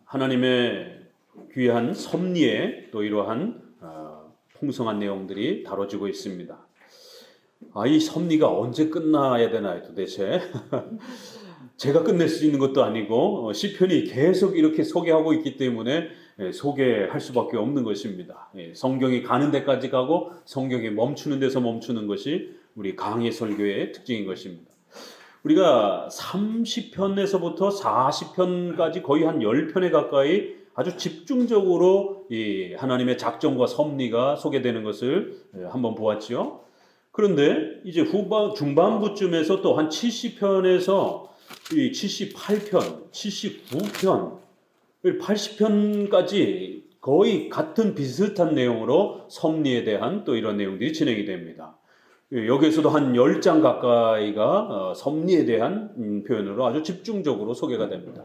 하나님의 귀한 섭리에 또 이러한 풍성한 내용들이 다뤄지고 있습니다. 이 섭리가 언제 끝나야 되나요, 도대체? 제가 끝낼 수 있는 것도 아니고 시편이 계속 이렇게 소개하고 있기 때문에 소개할 수밖에 없는 것입니다. 성경이 가는 데까지 가고 성경이 멈추는 데서 멈추는 것이 우리 강해 설교의 특징인 것입니다. 우리가 30편에서부터 40편까지 거의 한 10편에 가까이 아주 집중적으로 이 하나님의 작정과 섭리가 소개되는 것을 한번 보았지요. 그런데 이제 중반부쯤에서 또 한 70편에서 이 78편, 79편, 80편까지 거의 같은 비슷한 내용으로 섭리에 대한 또 이런 내용들이 진행이 됩니다. 여기에서도 한 10장 가까이가 섭리에 대한 표현으로 아주 집중적으로 소개가 됩니다.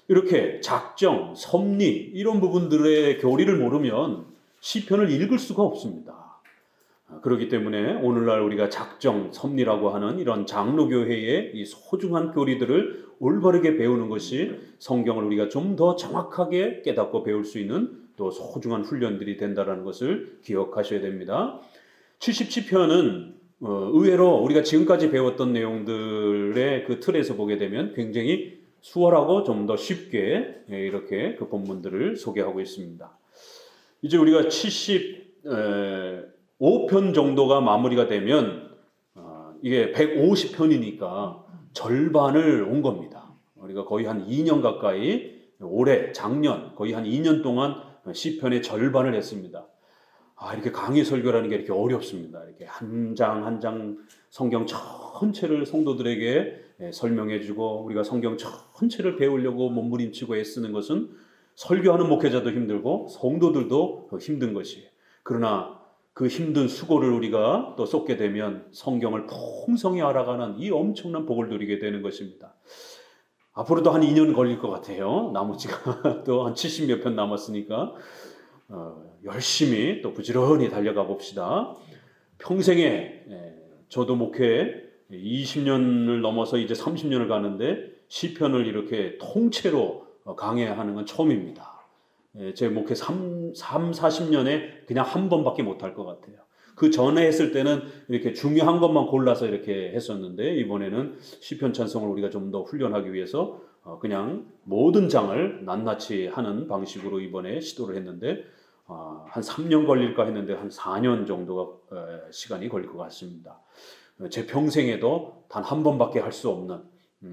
이렇게 작정, 섭리 이런 부분들의 교리를 모르면 시편을 읽을 수가 없습니다. 그렇기 때문에 오늘날 우리가 작정, 섭리라고 하는 이런 장로교회의 이 소중한 교리들을 올바르게 배우는 것이 성경을 우리가 좀 더 정확하게 깨닫고 배울 수 있는 또 소중한 훈련들이 된다는 것을 기억하셔야 됩니다. 77편은 의외로 우리가 지금까지 배웠던 내용들의 그 틀에서 보게 되면 굉장히 수월하고 좀 더 쉽게 이렇게 그 본문들을 소개하고 있습니다. 이제 우리가 75편 정도가 마무리가 되면 이게 150편이니까 절반을 온 겁니다. 우리가 거의 한 2년 가까이 올해 작년 거의 한 2년 동안 시편의 절반을 했습니다. 이렇게 강의 설교라는 게 이렇게 어렵습니다. 이렇게 한 장 한 장 성경 전체를 성도들에게 설명해주고 우리가 성경 전체를 배우려고 몸부림치고 애쓰는 것은 설교하는 목회자도 힘들고 성도들도 힘든 것이에요. 그러나 그 힘든 수고를 우리가 또 쏟게 되면 성경을 풍성히 알아가는 이 엄청난 복을 누리게 되는 것입니다. 앞으로도 한 2년 걸릴 것 같아요. 나머지가 또 한 70몇 편 남았으니까 열심히 또 부지런히 달려가 봅시다. 평생에 저도 목회 20년을 넘어서 이제 30년을 가는데 시편을 이렇게 통째로 강해하는 건 처음입니다. 제 목회 40년에 그냥 한 번밖에 못할 것 같아요. 그 전에 했을 때는 이렇게 중요한 것만 골라서 이렇게 했었는데 이번에는 시편 찬송을 우리가 좀 더 훈련하기 위해서 그냥 모든 장을 낱낱이 하는 방식으로 이번에 시도를 했는데 한 3년 걸릴까 했는데 한 4년 정도가 시간이 걸릴 것 같습니다. 제 평생에도 단 한 번밖에 할 수 없는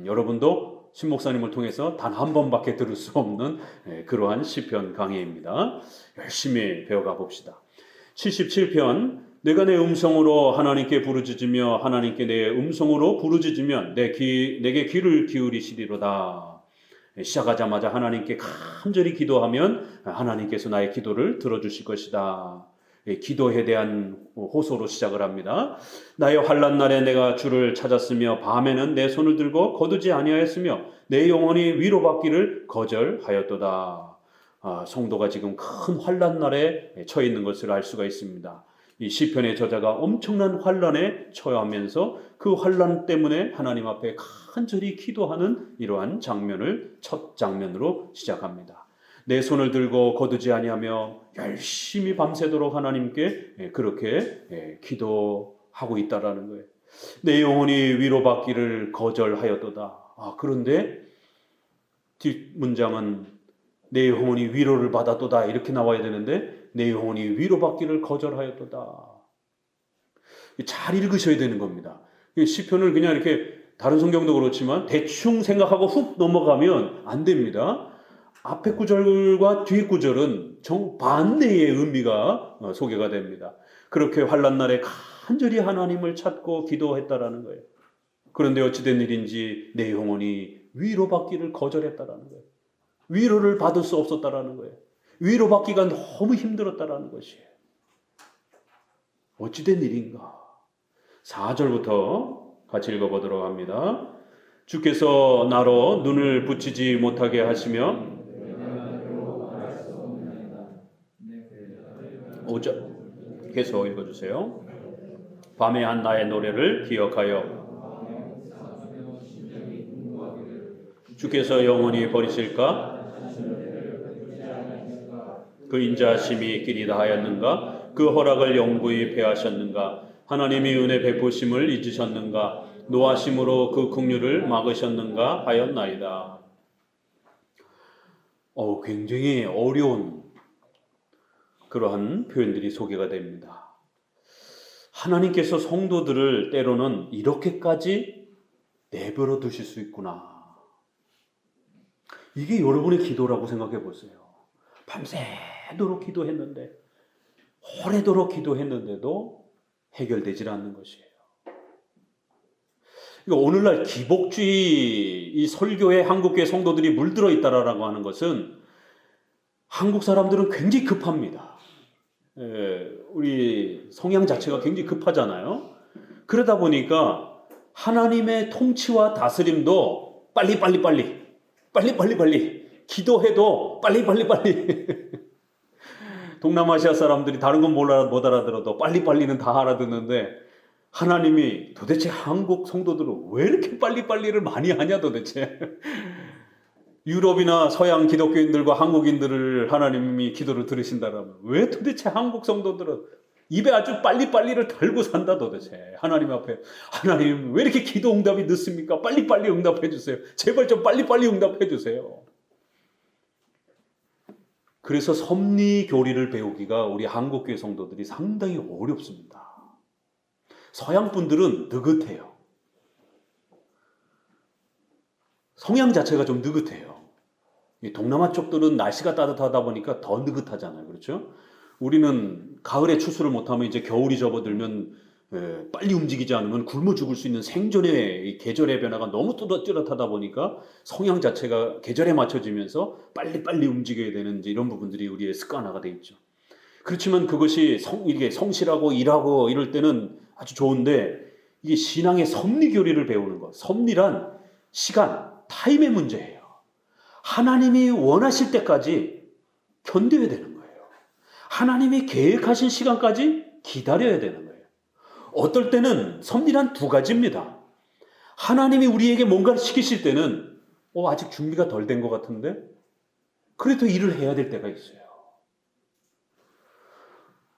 여러분도 신 목사님을 통해서 단 한 번밖에 들을 수 없는 그러한 시편 강의입니다. 열심히 배워가 봅시다. 77편 내가 내 음성으로 하나님께 부르짖으며 하나님께 내 음성으로 부르짖으면 내게 귀를 기울이시리로다. 시작하자마자 하나님께 간절히 기도하면 하나님께서 나의 기도를 들어주실 것이다. 기도에 대한 호소로 시작을 합니다. 나의 환난 날에 내가 주를 찾았으며 밤에는 내 손을 들고 거두지 아니하였으며 내 영혼이 위로받기를 거절하였도다. 성도가 지금 큰 환난 날에 처해 있는 것을 알 수가 있습니다. 이 시편의 저자가 엄청난 환난에 처하면서 그 환난 때문에 하나님 앞에 간절히 기도하는 이러한 장면을 첫 장면으로 시작합니다. 내 손을 들고 거두지 아니하며 열심히 밤새도록 하나님께 그렇게 기도하고 있다라는 거예요. 내 영혼이 위로받기를 거절하였도다. 그런데 뒷문장은 내 영혼이 위로를 받았도다 이렇게 나와야 되는데 내 영혼이 위로받기를 거절하였도다. 잘 읽으셔야 되는 겁니다. 시편을 그냥 이렇게 다른 성경도 그렇지만 대충 생각하고 훅 넘어가면 안 됩니다. 앞에 구절과 뒤에 구절은 정반대의 의미가 소개가 됩니다. 그렇게 환난 날에 간절히 하나님을 찾고 기도했다라는 거예요. 그런데 어찌된 일인지 내 영혼이 위로받기를 거절했다라는 거예요. 위로를 받을 수 없었다라는 거예요. 위로받기가 너무 힘들었다라는 것이에요. 어찌된 일인가? 4절부터 같이 읽어보도록 합니다. 주께서 나로 눈을 붙이지 못하게 하시며 5절 계속 읽어주세요. 밤에 한 나의 노래를 기억하여 주께서 영원히 버리실까? 그 인자하심이 끼리다 하였는가? 그 허락을 영구히 패하셨는가? 하나님이 은혜 베푸심을 잊으셨는가? 노하심으로 그 긍휼을 막으셨는가 하였나이다. 굉장히 어려운 그러한 표현들이 소개가 됩니다. 하나님께서 성도들을 때로는 이렇게까지 내버려 두실 수 있구나. 이게 여러분의 기도라고 생각해 보세요. 밤새도록 기도했는데, 오래도록 기도했는데도 해결되질 않는 것이에요. 오늘날 기복주의 이 설교에 한국교회 성도들이 물들어 있다라고 하는 것은 한국 사람들은 굉장히 급합니다. 우리 성향 자체가 굉장히 급하잖아요. 그러다 보니까 하나님의 통치와 다스림도 빨리 기도해도 빨리 동남아시아 사람들이 다른 건 못 알아들어도 빨리는 다 알아듣는데 하나님이 도대체 한국 성도들은 왜 이렇게 빨리를 많이 하냐 도대체. 유럽이나 서양 기독교인들과 한국인들을 하나님이 기도를 들으신다라면 왜 도대체 한국 성도들은 입에 아주 빨리를 달고 산다 도대체. 하나님 앞에 하나님 왜 이렇게 기도 응답이 늦습니까? 빨리 응답해 주세요. 제발 좀 빨리 응답해 주세요. 그래서 섭리 교리를 배우기가 우리 한국교회 성도들이 상당히 어렵습니다. 서양 분들은 느긋해요. 성향 자체가 좀 느긋해요. 동남아 쪽들은 날씨가 따뜻하다 보니까 더 느긋하잖아요. 그렇죠? 우리는 가을에 추수를 못하면 이제 겨울이 접어들면 빨리 움직이지 않으면 굶어 죽을 수 있는 생존의 계절의 변화가 너무 뚜렷하다 보니까 성향 자체가 계절에 맞춰지면서 빨리 움직여야 되는 이런 부분들이 우리의 습관화가 돼 있죠. 그렇지만 그것이 이게 성실하고 일하고 이럴 때는 아주 좋은데 이게 신앙의 섭리 교리를 배우는 것. 섭리란 시간, 타임의 문제예요. 하나님이 원하실 때까지 견뎌야 되는 거예요. 하나님이 계획하신 시간까지 기다려야 되는 거예요. 어떨 때는 섭리란 두 가지입니다. 하나님이 우리에게 뭔가를 시키실 때는 아직 준비가 덜 된 것 같은데 그래도 일을 해야 될 때가 있어요.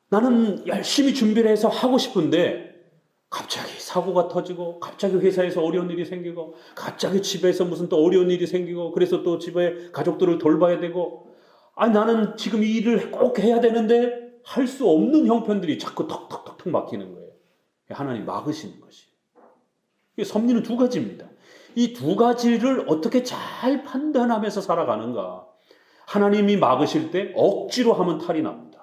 나는 열심히 준비를 해서 하고 싶은데 갑자기 사고가 터지고 갑자기 회사에서 어려운 일이 생기고 갑자기 집에서 무슨 또 어려운 일이 생기고 그래서 또 집에 가족들을 돌봐야 되고 나는 지금 이 일을 꼭 해야 되는데 할 수 없는 형편들이 자꾸 턱턱 막히는 거예요. 하나님 막으시는 것이. 섭리는 두 가지입니다. 이 두 가지를 어떻게 잘 판단하면서 살아가는가. 하나님이 막으실 때 억지로 하면 탈이 납니다.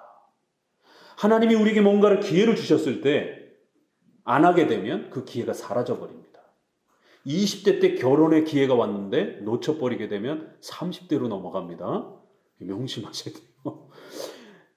하나님이 우리에게 뭔가를 기회를 주셨을 때 안 하게 되면 그 기회가 사라져버립니다. 20대 때 결혼의 기회가 왔는데 놓쳐버리게 되면 30대로 넘어갑니다. 명심하셔야 돼요.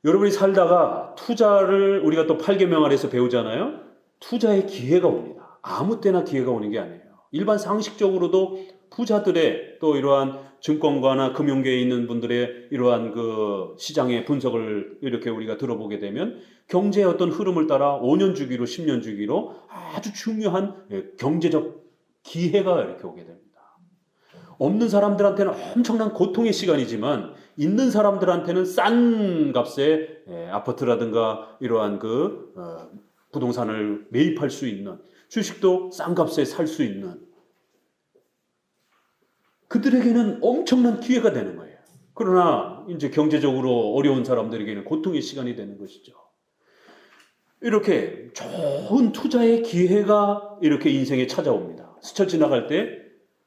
여러분이 살다가 투자를 우리가 또 8계명아래에서 배우잖아요. 투자의 기회가 옵니다. 아무 때나 기회가 오는 게 아니에요. 일반 상식적으로도 부자들의 또 이러한 증권가나 금융계에 있는 분들의 이러한 그 시장의 분석을 이렇게 우리가 들어보게 되면 경제의 어떤 흐름을 따라 5년 주기로 10년 주기로 아주 중요한 경제적 기회가 이렇게 오게 됩니다. 없는 사람들한테는 엄청난 고통의 시간이지만 있는 사람들한테는 싼 값에 아파트라든가 이러한 부동산을 매입할 수 있는 주식도 싼 값에 살 수 있는 그들에게는 엄청난 기회가 되는 거예요. 그러나 이제 경제적으로 어려운 사람들에게는 고통의 시간이 되는 것이죠. 이렇게 좋은 투자의 기회가 이렇게 인생에 찾아옵니다. 스쳐 지나갈 때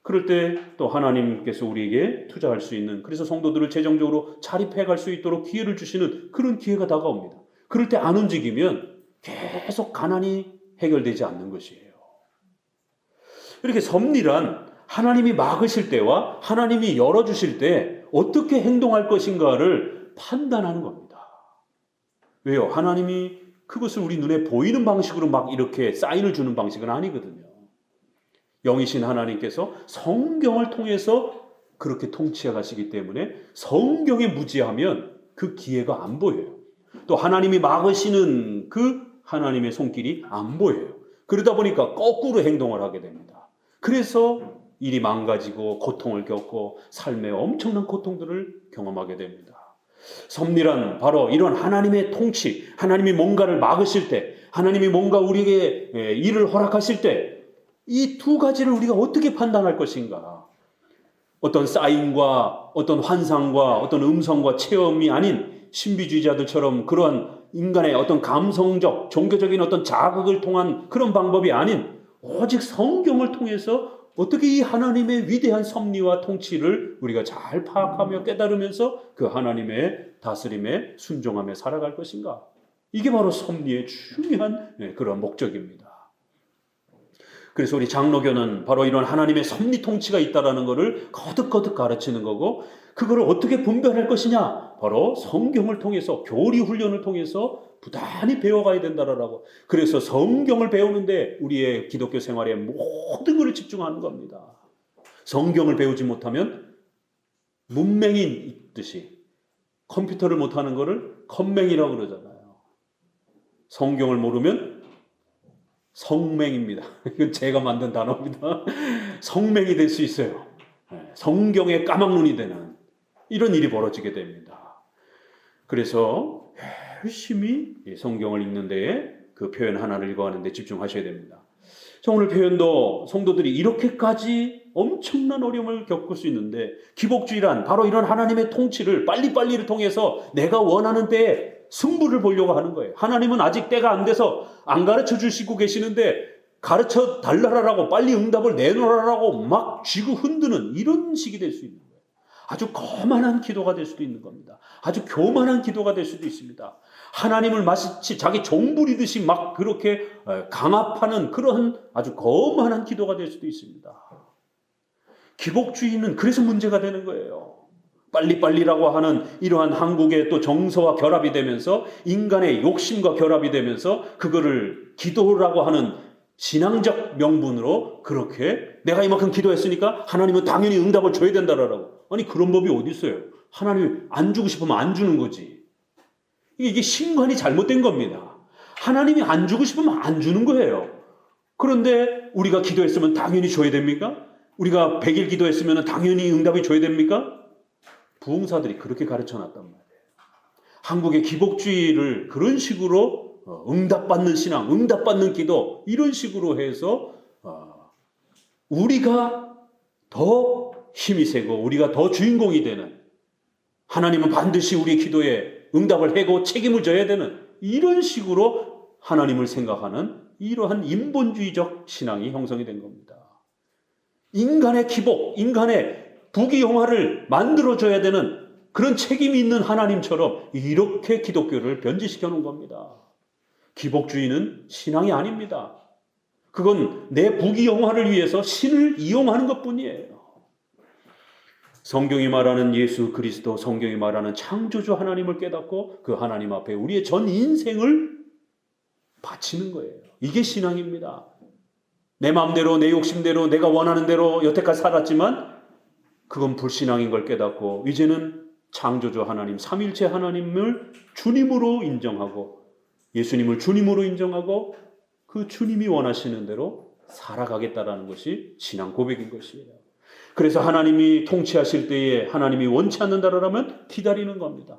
그럴 때 또 하나님께서 우리에게 투자할 수 있는 그래서 성도들을 재정적으로 자립해 갈 수 있도록 기회를 주시는 그런 기회가 다가옵니다. 그럴 때 안 움직이면 계속 가난이 해결되지 않는 것이에요. 이렇게 섭리란 하나님이 막으실 때와 하나님이 열어주실 때 어떻게 행동할 것인가를 판단하는 겁니다. 왜요? 하나님이 그것을 우리 눈에 보이는 방식으로 막 이렇게 사인을 주는 방식은 아니거든요. 영이신 하나님께서 성경을 통해서 그렇게 통치해 가시기 때문에 성경에 무지하면 그 기회가 안 보여요. 또 하나님이 막으시는 그 하나님의 손길이 안 보여요. 그러다 보니까 거꾸로 행동을 하게 됩니다. 그래서 일이 망가지고 고통을 겪고 삶의 엄청난 고통들을 경험하게 됩니다. 섭리란 바로 이런 하나님의 통치, 하나님이 뭔가를 막으실 때, 하나님이 뭔가 우리에게 일을 허락하실 때 이 두 가지를 우리가 어떻게 판단할 것인가? 어떤 사인과 어떤 환상과 어떤 음성과 체험이 아닌 신비주의자들처럼 그러한 인간의 어떤 감성적, 종교적인 어떤 자극을 통한 그런 방법이 아닌 오직 성경을 통해서 어떻게 이 하나님의 위대한 섭리와 통치를 우리가 잘 파악하며 깨달으면서 그 하나님의 다스림에 순종하며 살아갈 것인가? 이게 바로 섭리의 중요한 그런 목적입니다. 그래서 우리 장로교는 바로 이런 하나님의 섭리 통치가 있다라는 것을 거듭거듭 가르치는 거고, 그거를 어떻게 분별할 것이냐? 바로 성경을 통해서, 교리 훈련을 통해서 부단히 배워가야 된다라고. 그래서 성경을 배우는데 우리의 기독교 생활의 모든 것을 집중하는 겁니다. 성경을 배우지 못하면 문맹인 있듯이 컴퓨터를 못하는 것을 컴맹이라고 그러잖아요. 성경을 모르면 성맹입니다. 이건 제가 만든 단어입니다. 성맹이 될 수 있어요. 성경의 까막눈이 되는 이런 일이 벌어지게 됩니다. 그래서 열심히 성경을 읽는 데에 그 표현 하나를 읽어가는 데 집중하셔야 됩니다. 오늘 표현도 성도들이 이렇게까지 엄청난 어려움을 겪을 수 있는데, 기복주의란 바로 이런 하나님의 통치를 빨리빨리를 통해서 내가 원하는 때에 승부를 보려고 하는 거예요. 하나님은 아직 때가 안 돼서 안 가르쳐 주시고 계시는데 가르쳐 달라라고, 빨리 응답을 내놓으라고 막 쥐고 흔드는 이런 식이 될 수 있는 거예요. 아주 거만한 기도가 될 수도 있는 겁니다. 아주 교만한 기도가 될 수도 있습니다. 하나님을 마치 자기 종 부리듯이 막 그렇게 강압하는 그런 아주 거만한 기도가 될 수도 있습니다. 기복주의는 그래서 문제가 되는 거예요. 빨리빨리라고 하는 이러한 한국의 또 정서와 결합이 되면서, 인간의 욕심과 결합이 되면서 그거를 기도라고 하는 신앙적 명분으로 그렇게 내가 이만큼 기도했으니까 하나님은 당연히 응답을 줘야 된다라고. 아니, 그런 법이 어디 있어요? 하나님이 안 주고 싶으면 안 주는 거지. 이게 신관이 잘못된 겁니다. 하나님이 안 주고 싶으면 안 주는 거예요. 그런데 우리가 기도했으면 당연히 줘야 됩니까? 우리가 100일 기도했으면 당연히 응답이 줘야 됩니까? 부흥사들이 그렇게 가르쳐놨단 말이에요. 한국의 기복주의를 그런 식으로 응답받는 신앙, 응답받는 기도, 이런 식으로 해서 우리가 더 힘이 세고 우리가 더 주인공이 되는, 하나님은 반드시 우리 기도에 응답을 해고 책임을 져야 되는, 이런 식으로 하나님을 생각하는 이러한 인본주의적 신앙이 형성이 된 겁니다. 인간의 기복, 인간의 부귀영화를 만들어줘야 되는 그런 책임이 있는 하나님처럼 이렇게 기독교를 변질시켜 놓은 겁니다. 기복주의는 신앙이 아닙니다. 그건 내 부귀영화를 위해서 신을 이용하는 것뿐이에요. 성경이 말하는 예수 그리스도, 성경이 말하는 창조주 하나님을 깨닫고 그 하나님 앞에 우리의 전 인생을 바치는 거예요. 이게 신앙입니다. 내 마음대로, 내 욕심대로, 내가 원하는 대로 여태까지 살았지만 그건 불신앙인 걸 깨닫고 이제는 창조주 하나님, 삼일체 하나님을 주님으로 인정하고, 예수님을 주님으로 인정하고 그 주님이 원하시는 대로 살아가겠다라는 것이 신앙 고백인 것이에요. 그래서 하나님이 통치하실 때에 하나님이 원치 않는다라면 기다리는 겁니다.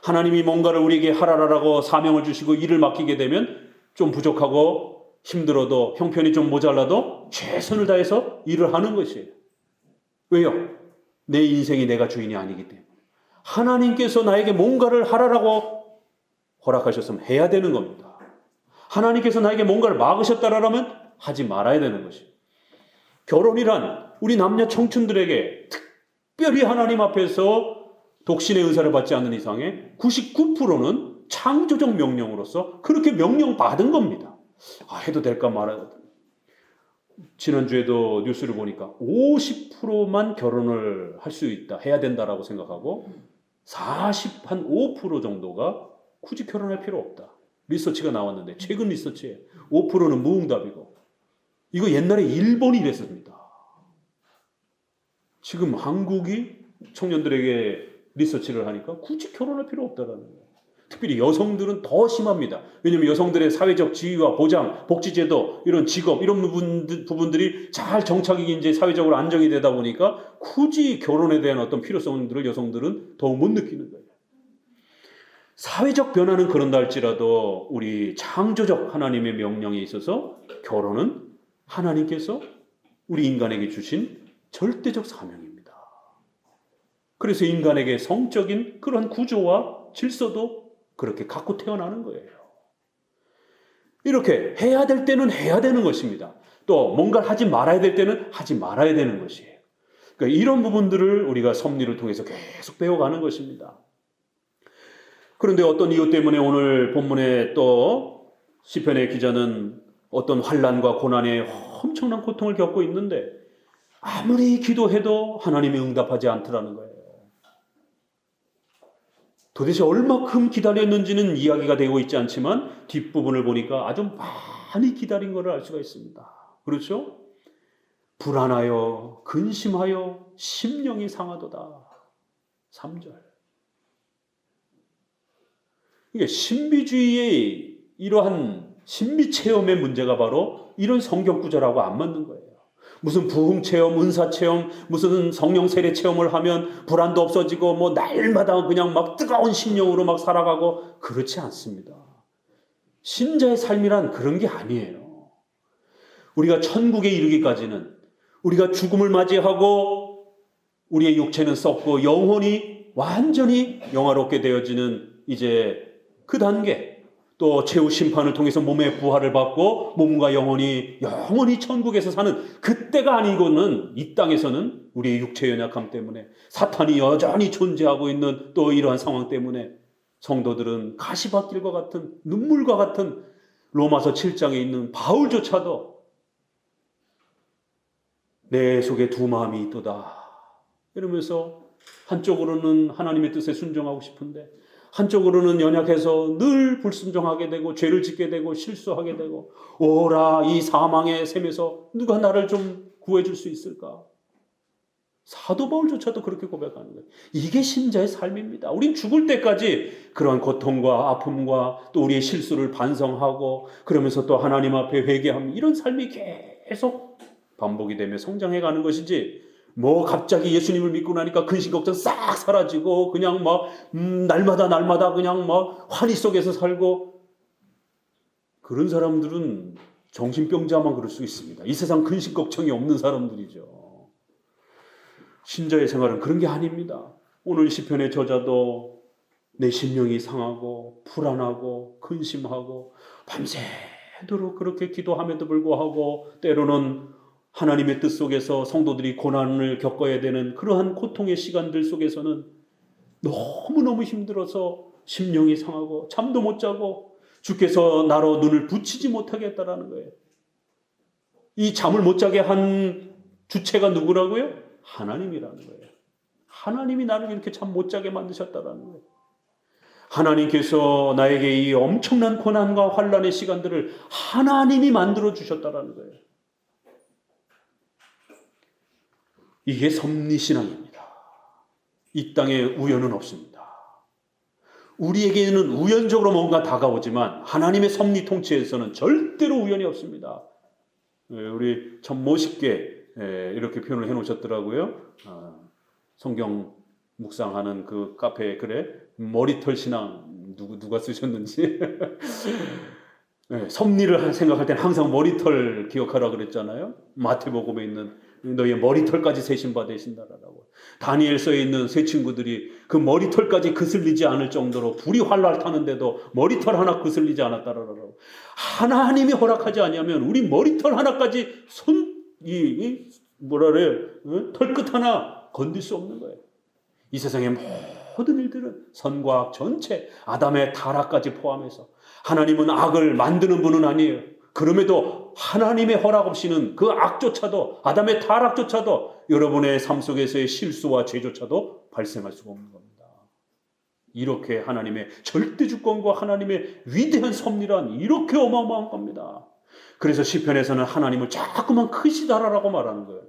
하나님이 뭔가를 우리에게 하라라고 사명을 주시고 일을 맡기게 되면 좀 부족하고 힘들어도, 형편이 좀 모자라도 최선을 다해서 일을 하는 것이에요. 왜요? 내 인생이 내가 주인이 아니기 때문에. 하나님께서 나에게 뭔가를 하라라고 허락하셨으면 해야 되는 겁니다. 하나님께서 나에게 뭔가를 막으셨다라면 하지 말아야 되는 것이에요. 결혼이란 우리 남녀 청춘들에게 특별히 하나님 앞에서 독신의 은사를 받지 않는 이상의 99%는 창조적 명령으로서 그렇게 명령받은 겁니다. 해도 될까 말아야. 지난주에도 뉴스를 보니까 50%만 결혼을 할 수 있다, 해야 된다라고 생각하고 5% 정도가 굳이 결혼할 필요 없다. 리서치가 나왔는데, 최근 리서치에 5%는 무응답이고, 이거 옛날에 일본이 이랬습니다. 지금 한국이 청년들에게 리서치를 하니까 굳이 결혼할 필요 없다라는 거예요. 특별히 여성들은 더 심합니다. 왜냐하면 여성들의 사회적 지위와 보장, 복지제도, 이런 직업, 이런 부분들이 잘 정착이 이제 사회적으로 안정이 되다 보니까 굳이 결혼에 대한 어떤 필요성들을 여성들은 더욱 못 느끼는 거예요. 사회적 변화는 그런다 할지라도 우리 창조적 하나님의 명령에 있어서 결혼은 하나님께서 우리 인간에게 주신 절대적 사명입니다. 그래서 인간에게 성적인 그런 구조와 질서도 그렇게 갖고 태어나는 거예요. 이렇게 해야 될 때는 해야 되는 것입니다. 또 뭔가를 하지 말아야 될 때는 하지 말아야 되는 것이에요. 그러니까 이런 부분들을 우리가 섭리를 통해서 계속 배워가는 것입니다. 그런데 어떤 이유 때문에 오늘 본문에 또 시편의 기자는 어떤 환난과 고난에 엄청난 고통을 겪고 있는데 아무리 기도해도 하나님이 응답하지 않더라는 거예요. 도대체 얼마큼 기다렸는지는 이야기가 되고 있지 않지만 뒷부분을 보니까 아주 많이 기다린 것을 알 수가 있습니다. 그렇죠? 불안하여 근심하여 심령이 상하도다. 3절. 이게 신비주의의 이러한 신비체험의 문제가 바로 이런 성경 구절하고 안 맞는 거예요. 무슨 부흥체험, 은사체험, 무슨 성령 세례 체험을 하면 불안도 없어지고 뭐 날마다 그냥 막 뜨거운 심령으로 막 살아가고 그렇지 않습니다. 신자의 삶이란 그런 게 아니에요. 우리가 천국에 이르기까지는 우리가 죽음을 맞이하고 우리의 육체는 썩고 영혼이 완전히 영화롭게 되어지는 이제 그 단계, 또 최후 심판을 통해서 몸의 부활을 받고 몸과 영혼이 영원히 천국에서 사는 그때가 아니고는 이 땅에서는 우리의 육체의 연약함 때문에 사탄이 여전히 존재하고 있는 또 이러한 상황 때문에 성도들은 가시밭길과 같은 눈물과 같은 로마서 7장에 있는 바울조차도 내 속에 두 마음이 있도다 이러면서 한쪽으로는 하나님의 뜻에 순종하고 싶은데 한쪽으로는 연약해서 늘 불순종하게 되고 죄를 짓게 되고 실수하게 되고 오라 이 사망의 셈에서 누가 나를 좀 구해줄 수 있을까? 사도 바울조차도 그렇게 고백하는 거예요. 이게 신자의 삶입니다. 우린 죽을 때까지 그런 고통과 아픔과 또 우리의 실수를 반성하고 그러면서 또 하나님 앞에 회개하면 이런 삶이 계속 반복이 되며 성장해가는 것이지 뭐 갑자기 예수님을 믿고 나니까 근심 걱정 싹 사라지고 그냥 막 날마다 그냥 막 환희 속에서 살고 그런 사람들은 정신병자만 그럴 수 있습니다. 이 세상 근심 걱정이 없는 사람들이죠. 신자의 생활은 그런 게 아닙니다. 오늘 시편의 저자도 내 심령이 상하고 불안하고 근심하고 밤새도록 그렇게 기도함에도 불구하고 때로는 하나님의 뜻 속에서 성도들이 고난을 겪어야 되는 그러한 고통의 시간들 속에서는 너무너무 힘들어서 심령이 상하고 잠도 못 자고 주께서 나로 눈을 붙이지 못하게 했다라는 거예요. 이 잠을 못 자게 한 주체가 누구라고요? 하나님이라는 거예요. 하나님이 나를 이렇게 잠 못 자게 만드셨다라는 거예요. 하나님께서 나에게 이 엄청난 고난과 환난의 시간들을 하나님이 만들어 주셨다라는 거예요. 이게 섭리신앙입니다. 이 땅에 우연은 없습니다. 우리에게는 우연적으로 뭔가 다가오지만 하나님의 섭리 통치에서는 절대로 우연이 없습니다. 우리 참 멋있게 이렇게 표현을 해놓으셨더라고요. 성경 묵상하는 그 카페에 글에 머리털 신앙 누가 쓰셨는지 섭리를 생각할 때는 항상 머리털 기억하라 그랬잖아요. 마태복음에 있는 너희의 머리털까지 세신 바 되신다라고. 다니엘서에 있는 세 친구들이 그 머리털까지 거슬리지 않을 정도로 불이 활활 타는데도 머리털 하나 거슬리지 않았다라고. 하나님이 허락하지 않으면 우리 머리털 하나까지 털끝 하나 건들 수 없는 거예요. 이 세상의 모든 일들은 선과 악 전체 아담의 타락까지 포함해서 하나님은 악을 만드는 분은 아니에요. 그럼에도 하나님의 허락 없이는 그 악조차도 아담의 타락조차도 여러분의 삶 속에서의 실수와 죄조차도 발생할 수가 없는 겁니다. 이렇게 하나님의 절대 주권과 하나님의 위대한 섭리란 이렇게 어마어마한 겁니다. 그래서 시편에서는 하나님을 자꾸만 크시다라고 말하는 거예요.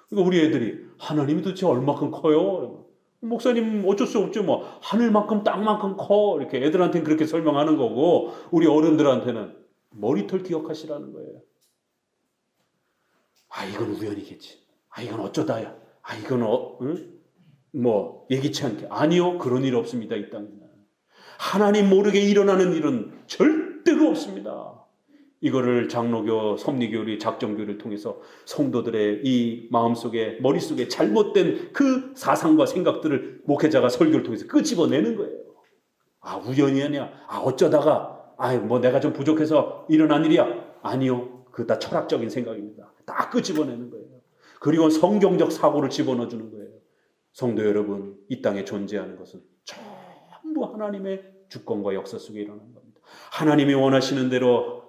그러니까 우리 애들이 하나님이 도대체 얼마큼 커요? 목사님 어쩔 수 없죠. 뭐 하늘만큼 땅만큼 커 이렇게 애들한테는 그렇게 설명하는 거고 우리 어른들한테는 머리털 기억하시라는 거예요. 아 이건 우연이겠지. 아 이건 어쩌다야. 아 이건 뭐 예기치 않게. 아니요 그런 일 없습니다 이 땅에는. 하나님 모르게 일어나는 일은 절대로 없습니다. 이거를 장로교, 섭리교리, 작정교리를 통해서 성도들의 이 마음속에, 머릿속에 잘못된 그 사상과 생각들을 목회자가 설교를 통해서 끄집어내는 거예요. 아, 우연이 아니야. 아, 어쩌다가, 뭐 내가 좀 부족해서 일어난 일이야. 아니요. 그거 다 철학적인 생각입니다. 다 끄집어내는 거예요. 그리고 성경적 사고를 집어넣어주는 거예요. 성도 여러분, 이 땅에 존재하는 것은 전부 하나님의 주권과 역사 속에 일어나는 겁니다. 하나님이 원하시는 대로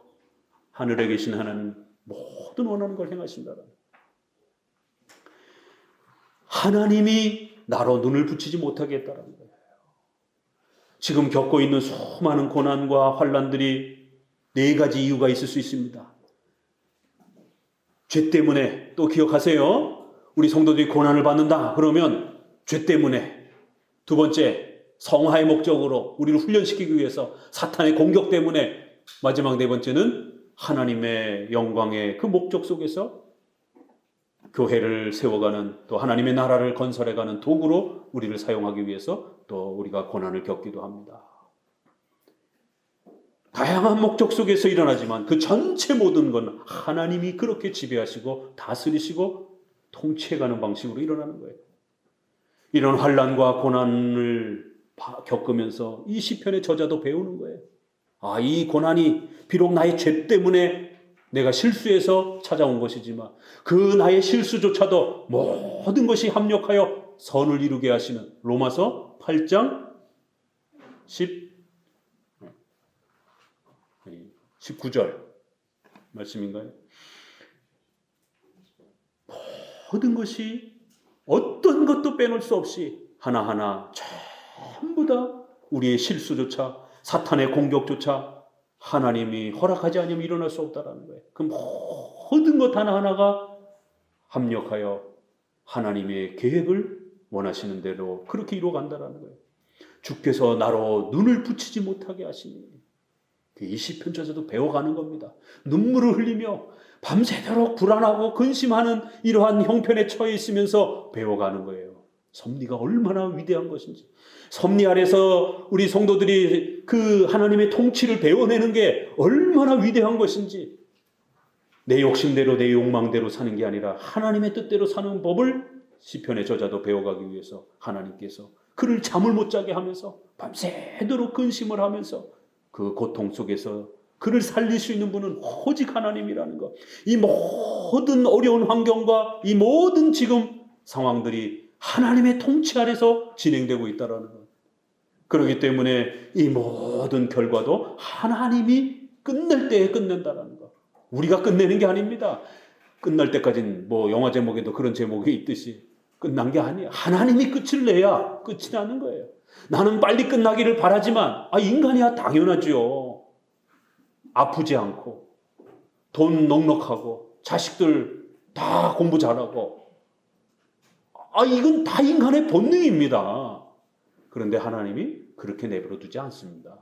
하늘에 계신 하나님 모든 원하는 걸 행하신다는 하나님이 나로 눈을 붙이지 못하게 했다는 거예요. 지금 겪고 있는 수많은 고난과 환난들이 네 가지 이유가 있을 수 있습니다. 죄 때문에, 또 기억하세요. 우리 성도들이 고난을 받는다 그러면 죄 때문에, 두 번째 성화의 목적으로 우리를 훈련시키기 위해서 사탄의 공격 때문에, 마지막 네 번째는 하나님의 영광의 그 목적 속에서 교회를 세워가는, 또 하나님의 나라를 건설해가는 도구로 우리를 사용하기 위해서 또 우리가 고난을 겪기도 합니다. 다양한 목적 속에서 일어나지만 그 전체 모든 건 하나님이 그렇게 지배하시고 다스리시고 통치해가는 방식으로 일어나는 거예요. 이런 환난과 고난을 겪으면서 이 시편의 저자도 배우는 거예요. 아, 이 고난이 비록 나의 죄 때문에 내가 실수해서 찾아온 것이지만 그 나의 실수조차도 모든 것이 합력하여 선을 이루게 하시는, 로마서 8장 19절 말씀인가요? 모든 것이 어떤 것도 빼놓을 수 없이 하나하나 전부 다 우리의 실수조차, 사탄의 공격조차 하나님이 허락하지 않으면 일어날 수 없다라는 거예요. 그 모든 것 하나하나가 합력하여 하나님의 계획을 원하시는 대로 그렇게 이루어간다라는 거예요. 주께서 나로 눈을 붙이지 못하게 하시니, 이 시편 저자도 배워가는 겁니다. 눈물을 흘리며 밤새도록 불안하고 근심하는 이러한 형편에 처해 있으면서 배워가는 거예요. 섭리가 얼마나 위대한 것인지, 섭리 아래서 우리 성도들이 그 하나님의 통치를 배워내는 게 얼마나 위대한 것인지, 내 욕심대로 내 욕망대로 사는 게 아니라 하나님의 뜻대로 사는 법을 시편의 저자도 배워가기 위해서 하나님께서 그를 잠을 못 자게 하면서 밤새도록 근심을 하면서 그 고통 속에서 그를 살릴 수 있는 분은 오직 하나님이라는 것. 이 모든 어려운 환경과 이 모든 지금 상황들이 하나님의 통치 아래서 진행되고 있다는 것. 그렇기 때문에 이 모든 결과도 하나님이 끝낼 때에 끝낸다는 것. 우리가 끝내는 게 아닙니다. 끝날 때까지는 뭐 영화 제목에도 그런 제목이 있듯이 끝난 게 아니에요. 하나님이 끝을 내야 끝이 나는 거예요. 나는 빨리 끝나기를 바라지만 인간이야 당연하죠. 아프지 않고 돈 넉넉하고 자식들 다 공부 잘하고, 이건 다 인간의 본능입니다. 그런데 하나님이 그렇게 내버려 두지 않습니다.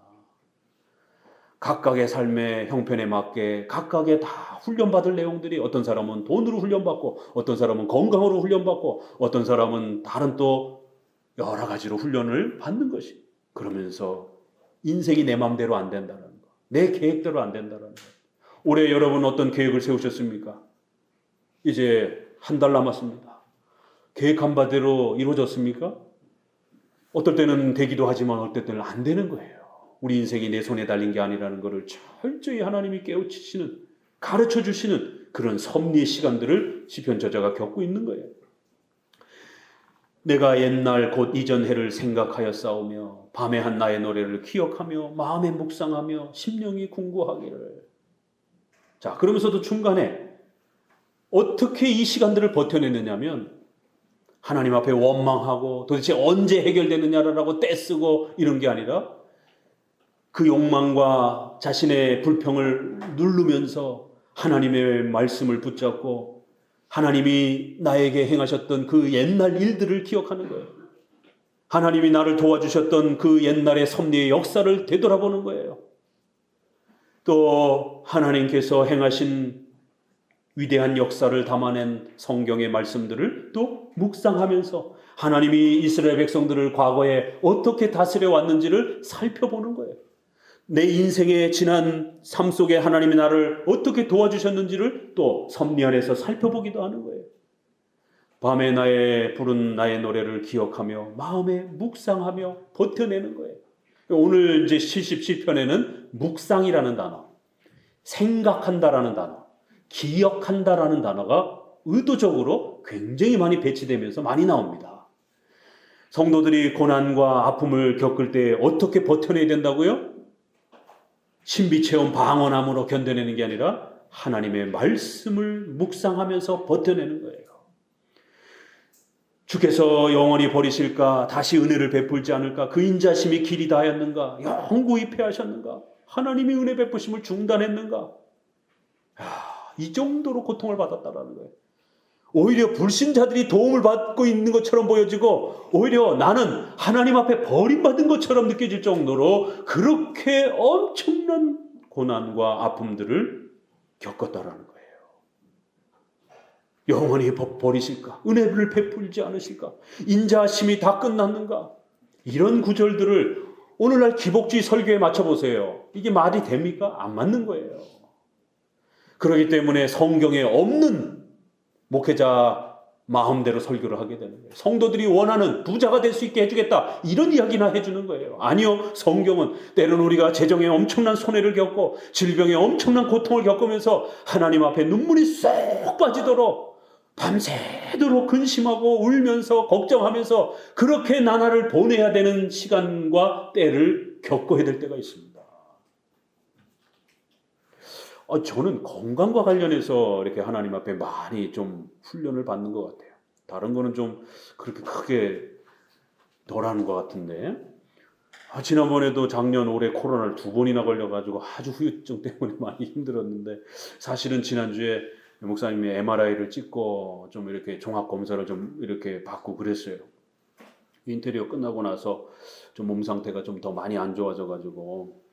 각각의 삶의 형편에 맞게 각각의 다 훈련받을 내용들이, 어떤 사람은 돈으로 훈련받고 어떤 사람은 건강으로 훈련받고 어떤 사람은 다른 또 여러 가지로 훈련을 받는 것이, 그러면서 인생이 내 마음대로 안 된다는 거, 내 계획대로 안 된다는 거. 올해 여러분 어떤 계획을 세우셨습니까? 이제 한 달 남았습니다. 계획한 바대로 이루어졌습니까? 어떨 때는 되기도 하지만 어떨 때는 안 되는 거예요. 우리 인생이 내 손에 달린 게 아니라는 것을 철저히 하나님이 깨우치시는, 가르쳐 주시는 그런 섭리의 시간들을 시편 저자가 겪고 있는 거예요. 내가 옛날 곧 이전 해를 생각하여 싸우며 밤에 한 나의 노래를 기억하며 마음에 묵상하며 심령이 궁구하기를. 자, 그러면서도 중간에 어떻게 이 시간들을 버텨내느냐면, 하나님 앞에 원망하고 도대체 언제 해결되느냐라고 떼쓰고 이런 게 아니라 그 욕망과 자신의 불평을 누르면서 하나님의 말씀을 붙잡고 하나님이 나에게 행하셨던 그 옛날 일들을 기억하는 거예요. 하나님이 나를 도와주셨던 그 옛날의 섭리의 역사를 되돌아보는 거예요. 또 하나님께서 행하신 위대한 역사를 담아낸 성경의 말씀들을 또 묵상하면서 하나님이 이스라엘 백성들을 과거에 어떻게 다스려 왔는지를 살펴보는 거예요. 내 인생의 지난 삶 속에 하나님이 나를 어떻게 도와주셨는지를 또 섭리 안에서 살펴보기도 하는 거예요. 밤에 나의 부른 나의 노래를 기억하며 마음에 묵상하며 버텨내는 거예요. 오늘 이제 77편에는 묵상이라는 단어, 생각한다라는 단어, 기억한다라는 단어가 의도적으로 굉장히 많이 배치되면서 많이 나옵니다. 성도들이 고난과 아픔을 겪을 때 어떻게 버텨내야 된다고요? 신비체험 방언함으로 견뎌내는 게 아니라 하나님의 말씀을 묵상하면서 버텨내는 거예요. 주께서 영원히 버리실까? 다시 은혜를 베풀지 않을까? 그 인자심이 길이 다하였는가? 영구히 패하셨는가? 하나님이 은혜 베푸심을 중단했는가? 이 정도로 고통을 받았다라는 거예요. 오히려 불신자들이 도움을 받고 있는 것처럼 보여지고 오히려 나는 하나님 앞에 버림받은 것처럼 느껴질 정도로 그렇게 엄청난 고난과 아픔들을 겪었다라는 거예요. 영원히 버리실까? 은혜를 베풀지 않으실까? 인자하심이 다 끝났는가? 이런 구절들을 오늘날 기복주의 설교에 맞춰보세요. 이게 말이 됩니까? 안 맞는 거예요. 그렇기 때문에 성경에 없는 목회자 마음대로 설교를 하게 되는 거예요. 성도들이 원하는 부자가 될 수 있게 해주겠다, 이런 이야기나 해주는 거예요. 아니요, 성경은 때로는 우리가 재정에 엄청난 손해를 겪고 질병에 엄청난 고통을 겪으면서 하나님 앞에 눈물이 쏙 빠지도록 밤새도록 근심하고 울면서 걱정하면서 그렇게 나날을 보내야 되는 시간과 때를 겪어야 될 때가 있습니다. 저는 건강과 관련해서 이렇게 하나님 앞에 많이 좀 훈련을 받는 것 같아요. 다른 거는 좀 그렇게 크게 덜하는 것 같은데, 지난번에도 작년 올해 코로나를 2번이나 걸려가지고 아주 후유증 때문에 많이 힘들었는데, 사실은 지난주에 목사님이 MRI를 찍고 좀 이렇게 종합 검사를 좀 이렇게 받고 그랬어요. 인테리어 끝나고 나서 좀 몸 상태가 좀 더 많이 안 좋아져가지고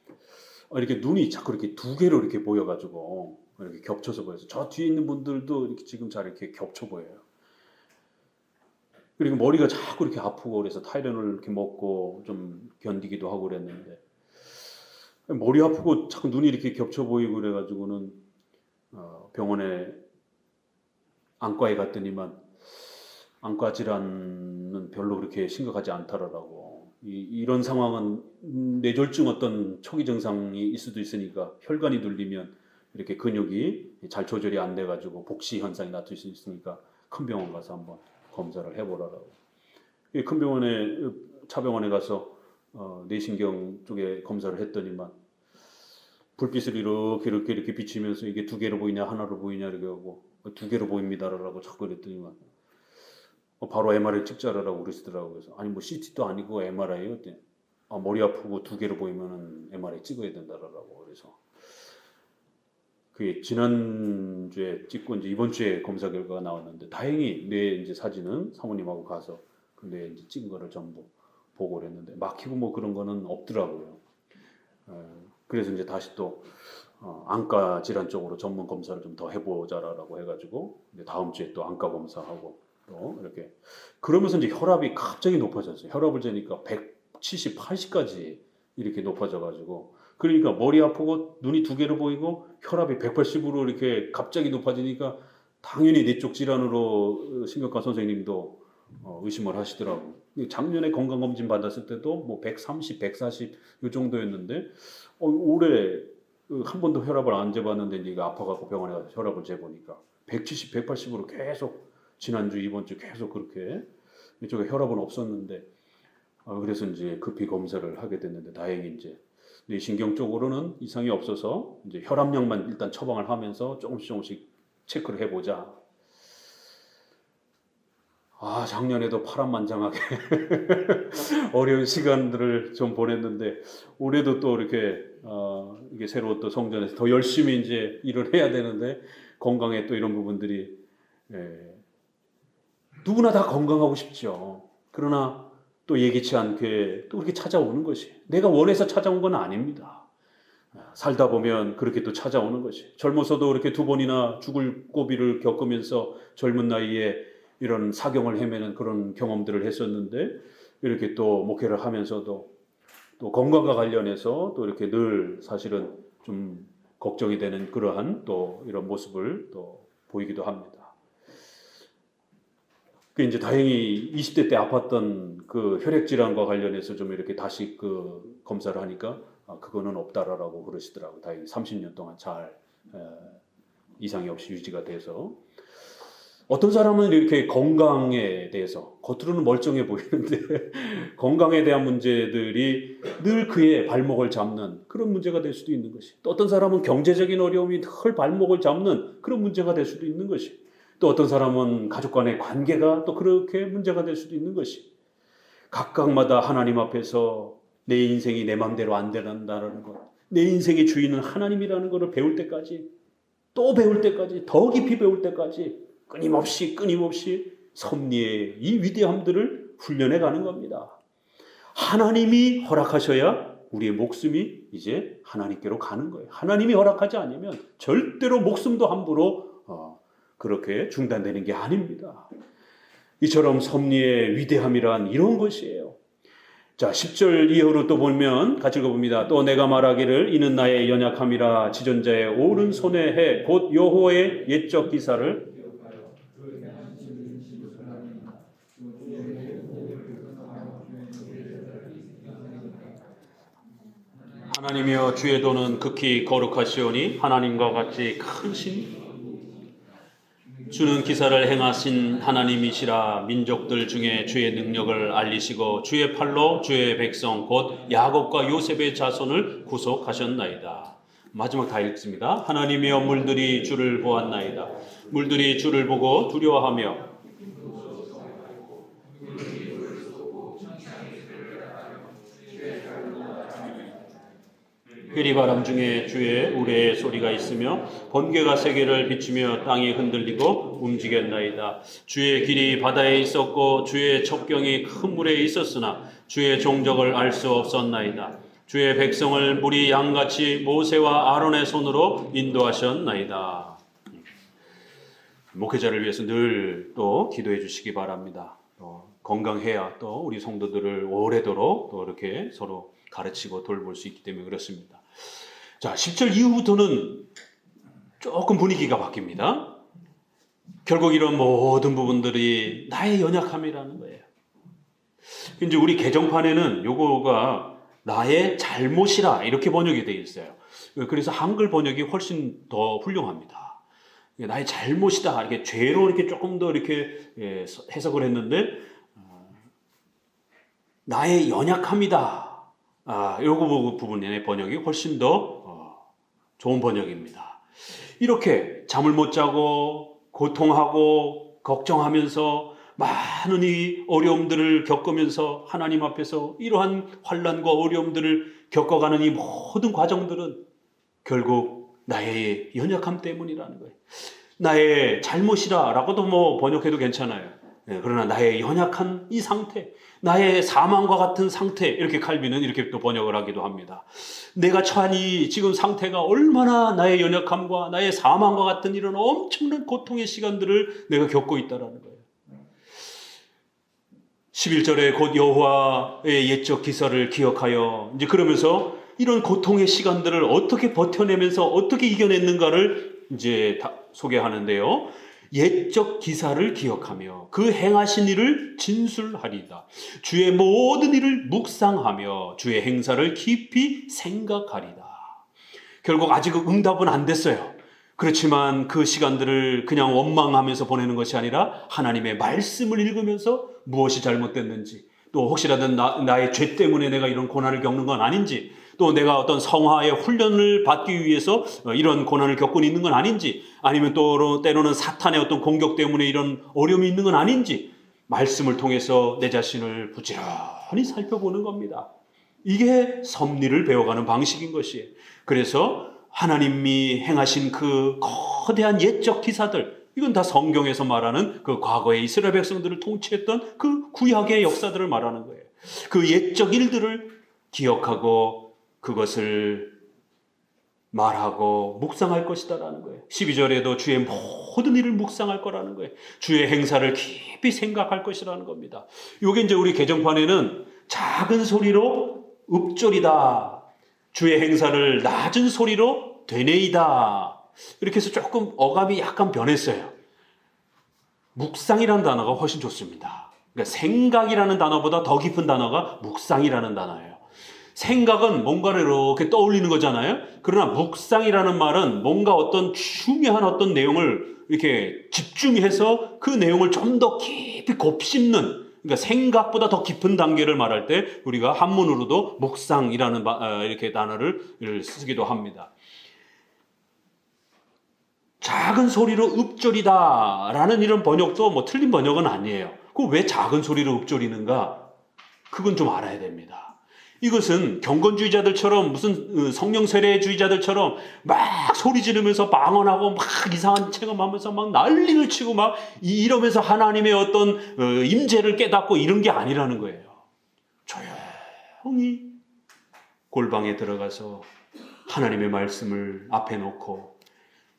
이렇게 눈이 자꾸 이렇게 두 개로 이렇게 보여가지고 이렇게 겹쳐서 보여서 저 뒤에 있는 분들도 이렇게 지금 잘 이렇게 겹쳐 보여요. 그리고 머리가 자꾸 이렇게 아프고 그래서 타이레놀을 이렇게 먹고 좀 견디기도 하고 그랬는데, 머리 아프고 자꾸 눈이 이렇게 겹쳐 보이고 그래가지고는 병원에 안과에 갔더니만 안과 질환은 별로 그렇게 심각하지 않다라고. 이런 상황은 뇌졸중 어떤 초기 증상이 있을 수도 있으니까 혈관이 눌리면 이렇게 근육이 잘 조절이 안 돼가지고 복시 현상이 나타날 수 있으니까 큰 병원 가서 한번 검사를 해보라고. 큰 병원에, 차병원에 가서 뇌신경 쪽에 검사를 했더니만 불빛을 이렇게 비치면서 이게 두 개로 보이냐 하나로 보이냐 이렇게 하고 두 개로 보입니다라고 자꾸 그랬더니만 바로 MRI 찍자라고 그러시더라고요. 그래서 아니 뭐 CT도 아니고 MRI요. 머리 아프고 두 개로 보이면은 MRI 찍어야 된다라고. 그래서 그게 지난주에 찍고 이제 이번 주에 검사 결과가 나왔는데, 다행히 뇌 이제 사진은 사모님하고 가서 뇌 이제 찍은 거를 전부 보고 그랬는데 막히고 뭐 그런 거는 없더라고요. 그래서 이제 다시 또 안과 질환 쪽으로 전문 검사를 좀 더 해보자라고 해가지고 이제 다음 주에 또 안과 검사하고 또 이렇게 그러면서 이제 혈압이 갑자기 높아졌어요. 혈압을 재니까 170, 80까지 이렇게 높아져가지고, 그러니까 머리 아프고 눈이 두 개로 보이고 혈압이 180으로 이렇게 갑자기 높아지니까 당연히 뇌 쪽 질환으로 신경과 선생님도 의심을 하시더라고. 작년에 건강검진 받았을 때도 뭐 130, 140 이 정도였는데 올해 한 번도 혈압을 안 재봤는데 이제 아파갖고 병원에 가서 혈압을 재보니까 170, 180으로 계속 지난주, 이번 주 계속 그렇게 이쪽에 혈압은 없었는데, 그래서 이제 급히 검사를 하게 됐는데 다행히 이제 뇌신경 쪽으로는 이상이 없어서 이제 혈압약만 일단 처방을 하면서 조금씩 체크를 해보자. 작년에도 파란만장하게 어려운 시간들을 좀 보냈는데 올해도 또 이렇게 이게 새로 또 성전에서 더 열심히 이제 일을 해야 되는데 건강에 또 이런 부분들이 누구나 다 건강하고 싶죠. 그러나 또 예기치 않게 또 그렇게 찾아오는 것이 내가 원해서 찾아온 건 아닙니다. 살다 보면 그렇게 또 찾아오는 것이, 젊어서도 이렇게 2번이나 죽을 고비를 겪으면서 젊은 나이에 이런 사경을 헤매는 그런 경험들을 했었는데 이렇게 또 목회를 하면서도 또 건강과 관련해서 또 이렇게 늘 사실은 좀 걱정이 되는 그러한 또 이런 모습을 또 보이기도 합니다. 그 이제 다행히 20대 때 아팠던 그 혈액 질환과 관련해서 좀 이렇게 다시 그 검사를 하니까 그거는 없다라고 그러시더라고요. 다행히 30년 동안 잘 이상이 없이 유지가 돼서. 어떤 사람은 이렇게 건강에 대해서 겉으로는 멀쩡해 보이는데 건강에 대한 문제들이 늘 그의 발목을 잡는 그런 문제가 될 수도 있는 것이, 또 어떤 사람은 경제적인 어려움이 늘 발목을 잡는 그런 문제가 될 수도 있는 것이, 또 어떤 사람은 가족 간의 관계가 또 그렇게 문제가 될 수도 있는 것이, 각각마다 하나님 앞에서 내 인생이 내 마음대로 안 된다는 것, 내 인생의 주인은 하나님이라는 것을 배울 때까지, 또 배울 때까지, 더 깊이 배울 때까지 끊임없이 섭리의 이 위대함들을 훈련해 가는 겁니다. 하나님이 허락하셔야 우리의 목숨이 이제 하나님께로 가는 거예요. 하나님이 허락하지 않으면 절대로 목숨도 함부로 그렇게 중단되는 게 아닙니다. 이처럼 섭리의 위대함이란 이런 것이에요. 자, 10절 이후로 또 보면 같이 읽어봅니다. 또 내가 말하기를 이는 나의 연약함이라 지존자의 오른손에 해 곧 여호와의 옛적 기사를 하나님이여 주의 도는 극히 거룩하시오니 하나님과 같이 큰 신 주는 기사를 행하신 하나님이시라. 민족들 중에 주의 능력을 알리시고 주의 팔로 주의 백성 곧 야곱과 요셉의 자손을 구속하셨나이다. 마지막 다 읽습니다. 하나님이여 물들이 주를 보았나이다. 물들이 주를 보고 두려워하며 회리바람 중에 주의 우레의 소리가 있으며 번개가 세계를 비추며 땅이 흔들리고 움직였나이다. 주의 길이 바다에 있었고 주의 첩경이 큰 물에 있었으나 주의 종적을 알 수 없었나이다. 주의 백성을 물이 양같이 모세와 아론의 손으로 인도하셨나이다. 목회자를 위해서 늘 또 기도해 주시기 바랍니다. 건강해야 또 우리 성도들을 오래도록 또 이렇게 서로 가르치고 돌볼 수 있기 때문에 그렇습니다. 자, 10절 이후부터는 조금 분위기가 바뀝니다. 결국 이런 모든 부분들이 나의 연약함이라는 거예요. 이제 우리 개정판에는 요거가 나의 잘못이라 이렇게 번역이 되어 있어요. 그래서 한글 번역이 훨씬 더 훌륭합니다. 나의 잘못이다, 이렇게 죄로 이렇게 조금 더 이렇게 해석을 했는데 나의 연약함이다. 요거 부분의 번역이 훨씬 더 좋은 번역입니다. 이렇게 잠을 못 자고 고통하고 걱정하면서 많은 이 어려움들을 겪으면서 하나님 앞에서 이러한 환난과 어려움들을 겪어가는 이 모든 과정들은 결국 나의 연약함 때문이라는 거예요. 나의 잘못이라고도 뭐 번역해도 괜찮아요. 그러나 나의 연약한 이 상태, 나의 사망과 같은 상태, 이렇게 칼빈은 이렇게 또 번역을 하기도 합니다. 내가 처한 이 지금 상태가 얼마나 나의 연약함과 나의 사망과 같은 이런 엄청난 고통의 시간들을 내가 겪고 있다라는 거예요. 11절에 곧 여호와의 옛적 기사를 기억하여, 이제 그러면서 이런 고통의 시간들을 어떻게 버텨내면서 어떻게 이겨냈는가를 이제 다 소개하는데요. 옛적 기사를 기억하며 그 행하신 일을 진술하리다. 주의 모든 일을 묵상하며 주의 행사를 깊이 생각하리다. 결국 아직 응답은 안 됐어요. 그렇지만 그 시간들을 그냥 원망하면서 보내는 것이 아니라 하나님의 말씀을 읽으면서 무엇이 잘못됐는지, 또 혹시라도 나의 죄 때문에 내가 이런 고난을 겪는 건 아닌지, 또 내가 어떤 성화의 훈련을 받기 위해서 이런 고난을 겪고 있는 건 아닌지, 아니면 또 때로는 사탄의 어떤 공격 때문에 이런 어려움이 있는 건 아닌지 말씀을 통해서 내 자신을 부지런히 살펴보는 겁니다. 이게 섭리를 배워가는 방식인 것이에요. 그래서 하나님이 행하신 그 거대한 옛적 기사들, 이건 다 성경에서 말하는 그 과거의 이스라엘 백성들을 통치했던 그 구약의 역사들을 말하는 거예요. 그 옛적 일들을 기억하고 그것을 말하고 묵상할 것이다라는 거예요. 12절에도 주의 모든 일을 묵상할 거라는 거예요. 주의 행사를 깊이 생각할 것이라는 겁니다. 이게 이제 우리 개정판에는 작은 소리로 읍조리다, 주의 행사를 낮은 소리로 되뇌이다, 이렇게 해서 조금 어감이 약간 변했어요. 묵상이라는 단어가 훨씬 좋습니다. 그러니까 생각이라는 단어보다 더 깊은 단어가 묵상이라는 단어예요. 생각은 뭔가를 이렇게 떠올리는 거잖아요. 그러나 묵상이라는 말은 뭔가 어떤 중요한 어떤 내용을 이렇게 집중해서 그 내용을 좀 더 깊이 곱씹는, 그러니까 생각보다 더 깊은 단계를 말할 때 우리가 한문으로도 묵상이라는 이렇게 단어를 쓰기도 합니다. 작은 소리로 읊조리다 라는 이런 번역도 뭐 틀린 번역은 아니에요. 그 왜 작은 소리로 읊조리는가? 그건 좀 알아야 됩니다. 이것은 경건주의자들처럼 무슨 성령 세례주의자들처럼 막 소리 지르면서 방언하고 막 이상한 체험하면서 막 난리를 치고 막 이러면서 하나님의 어떤 임재를 깨닫고 이런 게 아니라는 거예요. 조용히 골방에 들어가서 하나님의 말씀을 앞에 놓고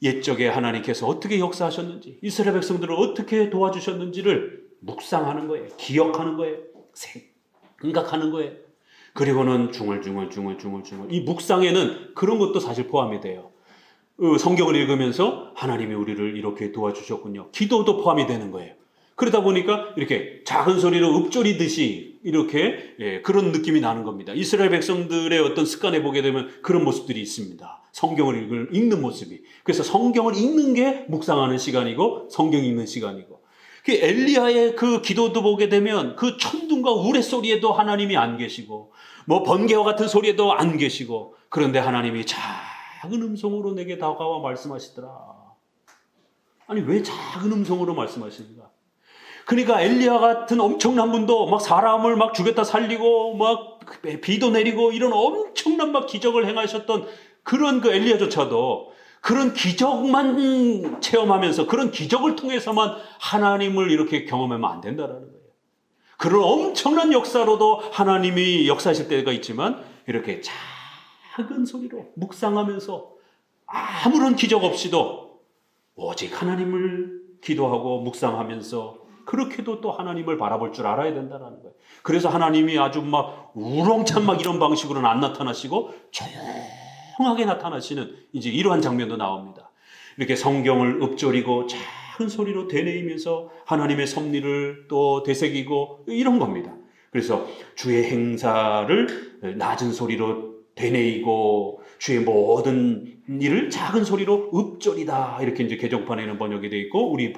옛적에 하나님께서 어떻게 역사하셨는지, 이스라엘 백성들을 어떻게 도와주셨는지를 묵상하는 거예요. 기억하는 거예요. 생각하는 거예요. 그리고는 중얼중얼 이 묵상에는 그런 것도 사실 포함이 돼요. 성경을 읽으면서 하나님이 우리를 이렇게 도와주셨군요. 기도도 포함이 되는 거예요. 그러다 보니까 이렇게 작은 소리로 읊조리듯이 이렇게 그런 느낌이 나는 겁니다. 이스라엘 백성들의 어떤 습관에 보게 되면 그런 모습들이 있습니다. 성경을 읽는 모습이. 그래서 성경을 읽는 게 묵상하는 시간이고 성경 읽는 시간이고. 그 엘리야의 그 기도도 보게 되면 그 천둥과 우레소리에도 하나님이 안 계시고 뭐 번개와 같은 소리에도 안 계시고, 그런데 하나님이 작은 음성으로 내게 다가와 말씀하시더라. 아니 왜 작은 음성으로 말씀하시는가? 그러니까 엘리야 같은 엄청난 분도 막 사람을 막 죽였다 살리고 막 비도 내리고 이런 엄청난 막 기적을 행하셨던 그런 그 엘리야조차도 그런 기적만 체험하면서 그런 기적을 통해서만 하나님을 이렇게 경험하면 안 된다라는 거예요. 그런 엄청난 역사로도 하나님이 역사하실 때가 있지만 이렇게 작은 소리로 묵상하면서 아무런 기적 없이도 오직 하나님을 기도하고 묵상하면서 그렇게도 또 하나님을 바라볼 줄 알아야 된다는 거예요. 그래서 하나님이 아주 막 우렁찬 막 이런 방식으로는 안 나타나시고 조용하게 나타나시는 이제 이러한 장면도 나옵니다. 이렇게 성경을 읊조리고 작은 소리로 되뇌이면서 하나님의 섭리를 또 되새기고 이런 겁니다. 그래서 주의 행사를 낮은 소리로 되뇌이고 주의 모든 일을 작은 소리로 읊조리다, 이렇게 이제 개정판에는 번역이 되어 있고 우리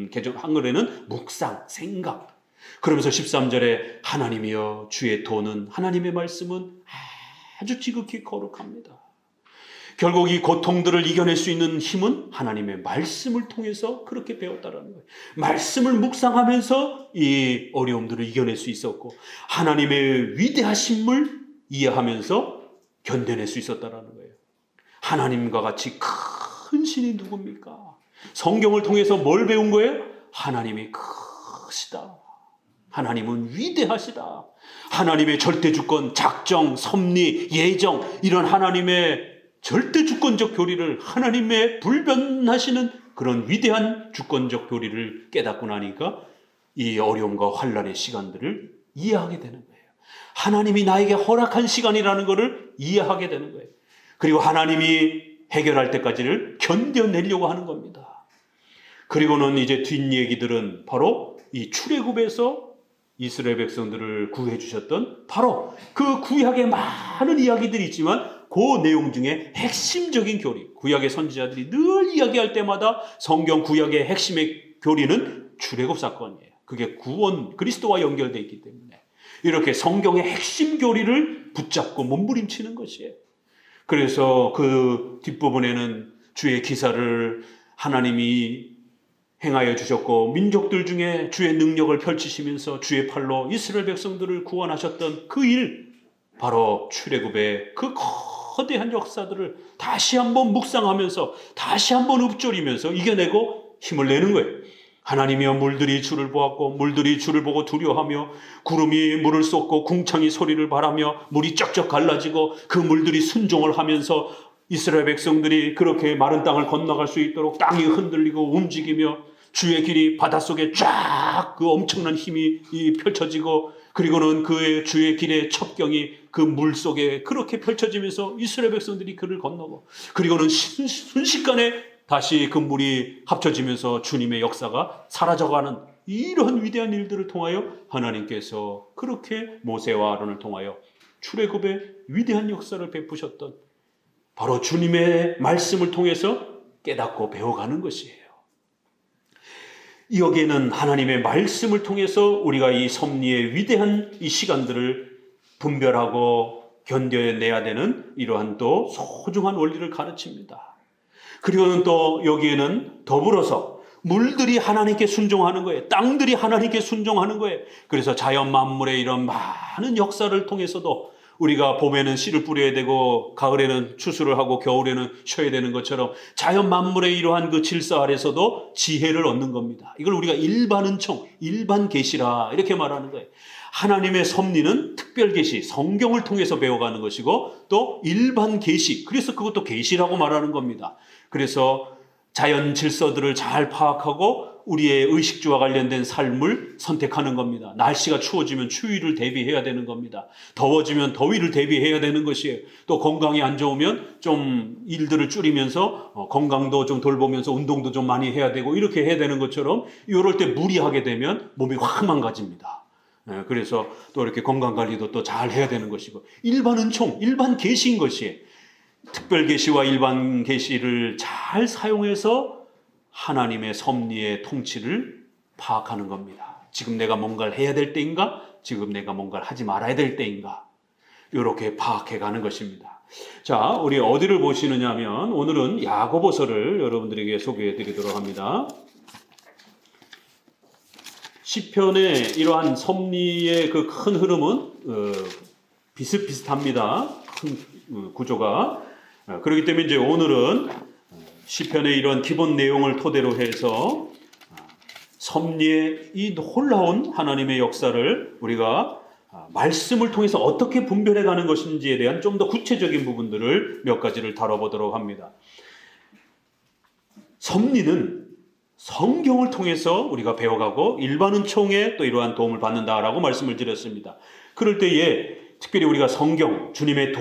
개정 한글에는 묵상, 생각. 그러면서 13절에 하나님이여 주의 도는, 하나님의 말씀은 아주 지극히 거룩합니다. 결국 이 고통들을 이겨낼 수 있는 힘은 하나님의 말씀을 통해서 그렇게 배웠다라는 거예요. 말씀을 묵상하면서 이 어려움들을 이겨낼 수 있었고 하나님의 위대하심을 이해하면서 견뎌낼 수 있었다라는 거예요. 하나님과 같이 큰 신이 누굽니까? 성경을 통해서 뭘 배운 거예요? 하나님이 크시다. 하나님은 위대하시다. 하나님의 절대주권, 작정, 섭리, 예정, 이런 하나님의 절대주권적 교리를, 하나님의 불변하시는 그런 위대한 주권적 교리를 깨닫고 나니까 이 어려움과 환난의 시간들을 이해하게 되는 거예요. 하나님이 나에게 허락한 시간이라는 것을 이해하게 되는 거예요. 그리고 하나님이 해결할 때까지를 견뎌내려고 하는 겁니다. 그리고는 이제 뒷얘기들은 바로 이 출애굽에서 이스라엘 백성들을 구해 주셨던 바로 그 구약의 많은 이야기들이 있지만 그 내용 중에 핵심적인 교리, 구약의 선지자들이 늘 이야기할 때마다 성경 구약의 핵심의 교리는 출애굽 사건이에요. 그게 구원, 그리스도와 연결되어 있기 때문에 이렇게 성경의 핵심 교리를 붙잡고 몸부림치는 것이에요. 그래서 그 뒷부분에는 주의 기사를 하나님이 행하여 주셨고 민족들 중에 주의 능력을 펼치시면서 주의 팔로 이스라엘 백성들을 구원하셨던 그 일, 바로 출애굽의 그 거대한 역사들을 다시 한번 묵상하면서 다시 한번 읊조리면서 이겨내고 힘을 내는 거예요. 하나님이여 물들이 주를 보았고 물들이 주를 보고 두려워하며 구름이 물을 쏟고 궁창이 소리를 발하며 물이 쩍쩍 갈라지고 그 물들이 순종을 하면서 이스라엘 백성들이 그렇게 마른 땅을 건너갈 수 있도록 땅이 흔들리고 움직이며 주의 길이 바닷속에 쫙 그 엄청난 힘이 펼쳐지고, 그리고는 그의 주의 길의 첩경이 그 물 속에 그렇게 펼쳐지면서 이스라엘 백성들이 그를 건너고, 그리고는 순식간에 다시 그 물이 합쳐지면서 주님의 역사가 사라져가는 이러한 위대한 일들을 통하여 하나님께서 그렇게 모세와 아론을 통하여 출애굽의 위대한 역사를 베푸셨던, 바로 주님의 말씀을 통해서 깨닫고 배워가는 것이에요. 여기에는 하나님의 말씀을 통해서 우리가 이 섭리의 위대한 이 시간들을 분별하고 견뎌내야 되는 이러한 또 소중한 원리를 가르칩니다. 그리고는 또 여기에는 더불어서 물들이 하나님께 순종하는 거예요. 땅들이 하나님께 순종하는 거예요. 그래서 자연 만물의 이런 많은 역사를 통해서도 우리가 봄에는 씨를 뿌려야 되고 가을에는 추수를 하고 겨울에는 쉬어야 되는 것처럼 자연 만물의 이러한 그 질서 아래서도 지혜를 얻는 겁니다. 이걸 우리가 일반은총, 일반 계시라 이렇게 말하는 거예요. 하나님의 섭리는 특별 계시, 성경을 통해서 배워가는 것이고, 또 일반 계시, 그래서 그것도 계시라고 말하는 겁니다. 그래서 자연 질서들을 잘 파악하고 우리의 의식주와 관련된 삶을 선택하는 겁니다. 날씨가 추워지면 추위를 대비해야 되는 겁니다. 더워지면 더위를 대비해야 되는 것이에요. 또 건강이 안 좋으면 좀 일들을 줄이면서 건강도 좀 돌보면서 운동도 좀 많이 해야 되고, 이렇게 해야 되는 것처럼 이럴 때 무리하게 되면 몸이 확 망가집니다. 그래서 또 이렇게 건강관리도 또 잘 해야 되는 것이고, 일반은 총, 일반 계시인 것이에요. 특별 계시와 일반 계시를 잘 사용해서 하나님의 섭리의 통치를 파악하는 겁니다. 지금 내가 뭔가를 해야 될 때인가? 지금 내가 뭔가를 하지 말아야 될 때인가? 이렇게 파악해 가는 것입니다. 자, 우리 어디를 보시느냐 하면 오늘은 야고보서를 여러분들에게 소개해 드리도록 합니다. 시편의 이러한 섭리의 그 큰 흐름은 비슷비슷합니다. 큰 구조가. 그렇기 때문에 이제 오늘은 시편의 이런 기본 내용을 토대로 해서 섭리의 이 놀라운 하나님의 역사를 우리가 말씀을 통해서 어떻게 분별해 가는 것인지에 대한 좀 더 구체적인 부분들을 몇 가지를 다뤄보도록 합니다. 섭리는 성경을 통해서 우리가 배워가고 일반은총에 또 이러한 도움을 받는다라고 말씀을 드렸습니다. 그럴 때에 특별히 우리가 성경, 주님의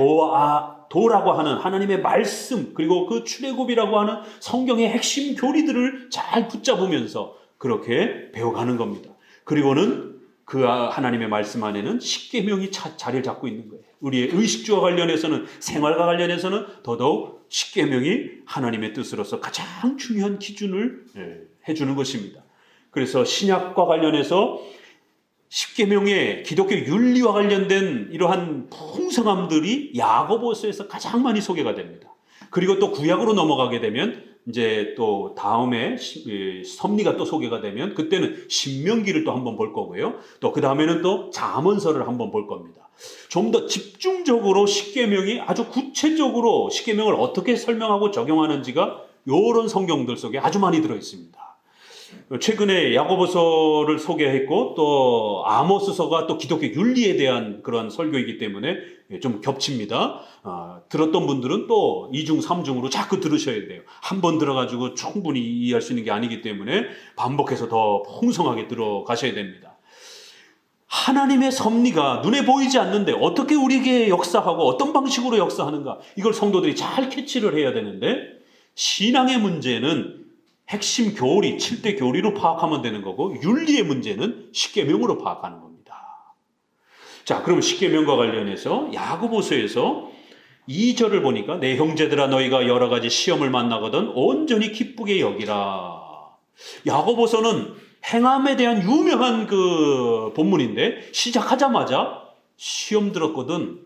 도라고 하는 하나님의 말씀, 그리고 그 출애굽이라고 하는 성경의 핵심 교리들을 잘 붙잡으면서 그렇게 배워가는 겁니다. 그리고는 그 하나님의 말씀 안에는 십계명이 자리를 잡고 있는 거예요. 우리의 의식주와 관련해서는, 생활과 관련해서는 더더욱 십계명이 하나님의 뜻으로서 가장 중요한 기준을 해주는 것입니다. 그래서 신약과 관련해서 십계명의 기독교 윤리와 관련된 이러한 풍성함들이 야고보서에서 가장 많이 소개가 됩니다. 그리고 또 구약으로 넘어가게 되면 이제 또 다음에 섭리가 또 소개가 되면 그때는 신명기를 또 한번 볼 거고요. 또 그 다음에는 또 잠언서를 한번 볼 겁니다. 좀 더 집중적으로 십계명이 아주 구체적으로 십계명을 어떻게 설명하고 적용하는지가 이런 성경들 속에 아주 많이 들어 있습니다. 최근에 야고보서를 소개했고 또 아모스서가 또 기독교 윤리에 대한 그런 설교이기 때문에 좀 겹칩니다. 들었던 분들은 또 2중, 3중으로 자꾸 들으셔야 돼요. 한 번 들어가지고 충분히 이해할 수 있는 게 아니기 때문에 반복해서 더 풍성하게 들어가셔야 됩니다. 하나님의 섭리가 눈에 보이지 않는데 어떻게 우리에게 역사하고 어떤 방식으로 역사하는가, 이걸 성도들이 잘 캐치를 해야 되는데, 신앙의 문제는 핵심 교리, 7대 교리로 파악하면 되는 거고, 윤리의 문제는 십계명으로 파악하는 겁니다. 자, 그럼 십계명과 관련해서 야고보서에서 2절을 보니까 내 형제들아 너희가 여러 가지 시험을 만나거든 온전히 기쁘게 여기라. 야고보서는 행함에 대한 유명한 그 본문인데 시작하자마자 시험 들었거든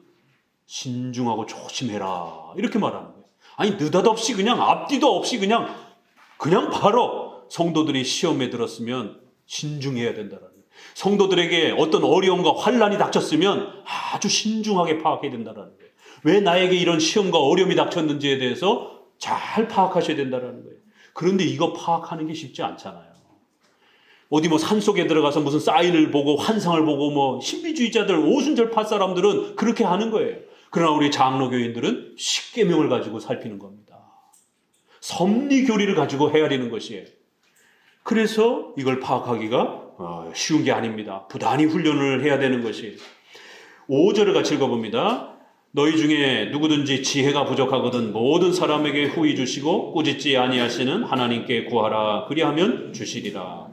신중하고 조심해라 이렇게 말하는 거예요. 아니 느닷없이 그냥 앞뒤도 없이 그냥 바로 성도들이 시험에 들었으면 신중해야 된다는 거예요. 성도들에게 어떤 어려움과 환난이 닥쳤으면 아주 신중하게 파악해야 된다는 거예요. 왜 나에게 이런 시험과 어려움이 닥쳤는지에 대해서 잘 파악하셔야 된다는 거예요. 그런데 이거 파악하는 게 쉽지 않잖아요. 어디 뭐 산속에 들어가서 무슨 사인을 보고 환상을 보고 뭐 신비주의자들 오순절파 사람들은 그렇게 하는 거예요. 그러나 우리 장로교인들은 십계명을 가지고 살피는 겁니다. 섭리교리를 가지고 헤아리는 것이에요. 그래서 이걸 파악하기가 쉬운 게 아닙니다. 부단히 훈련을 해야 되는 것이에요. 5절을 같이 읽어봅니다. 너희 중에 누구든지 지혜가 부족하거든 모든 사람에게 후히 주시고 꾸짖지 아니하시는 하나님께 구하라. 그리하면 주시리라.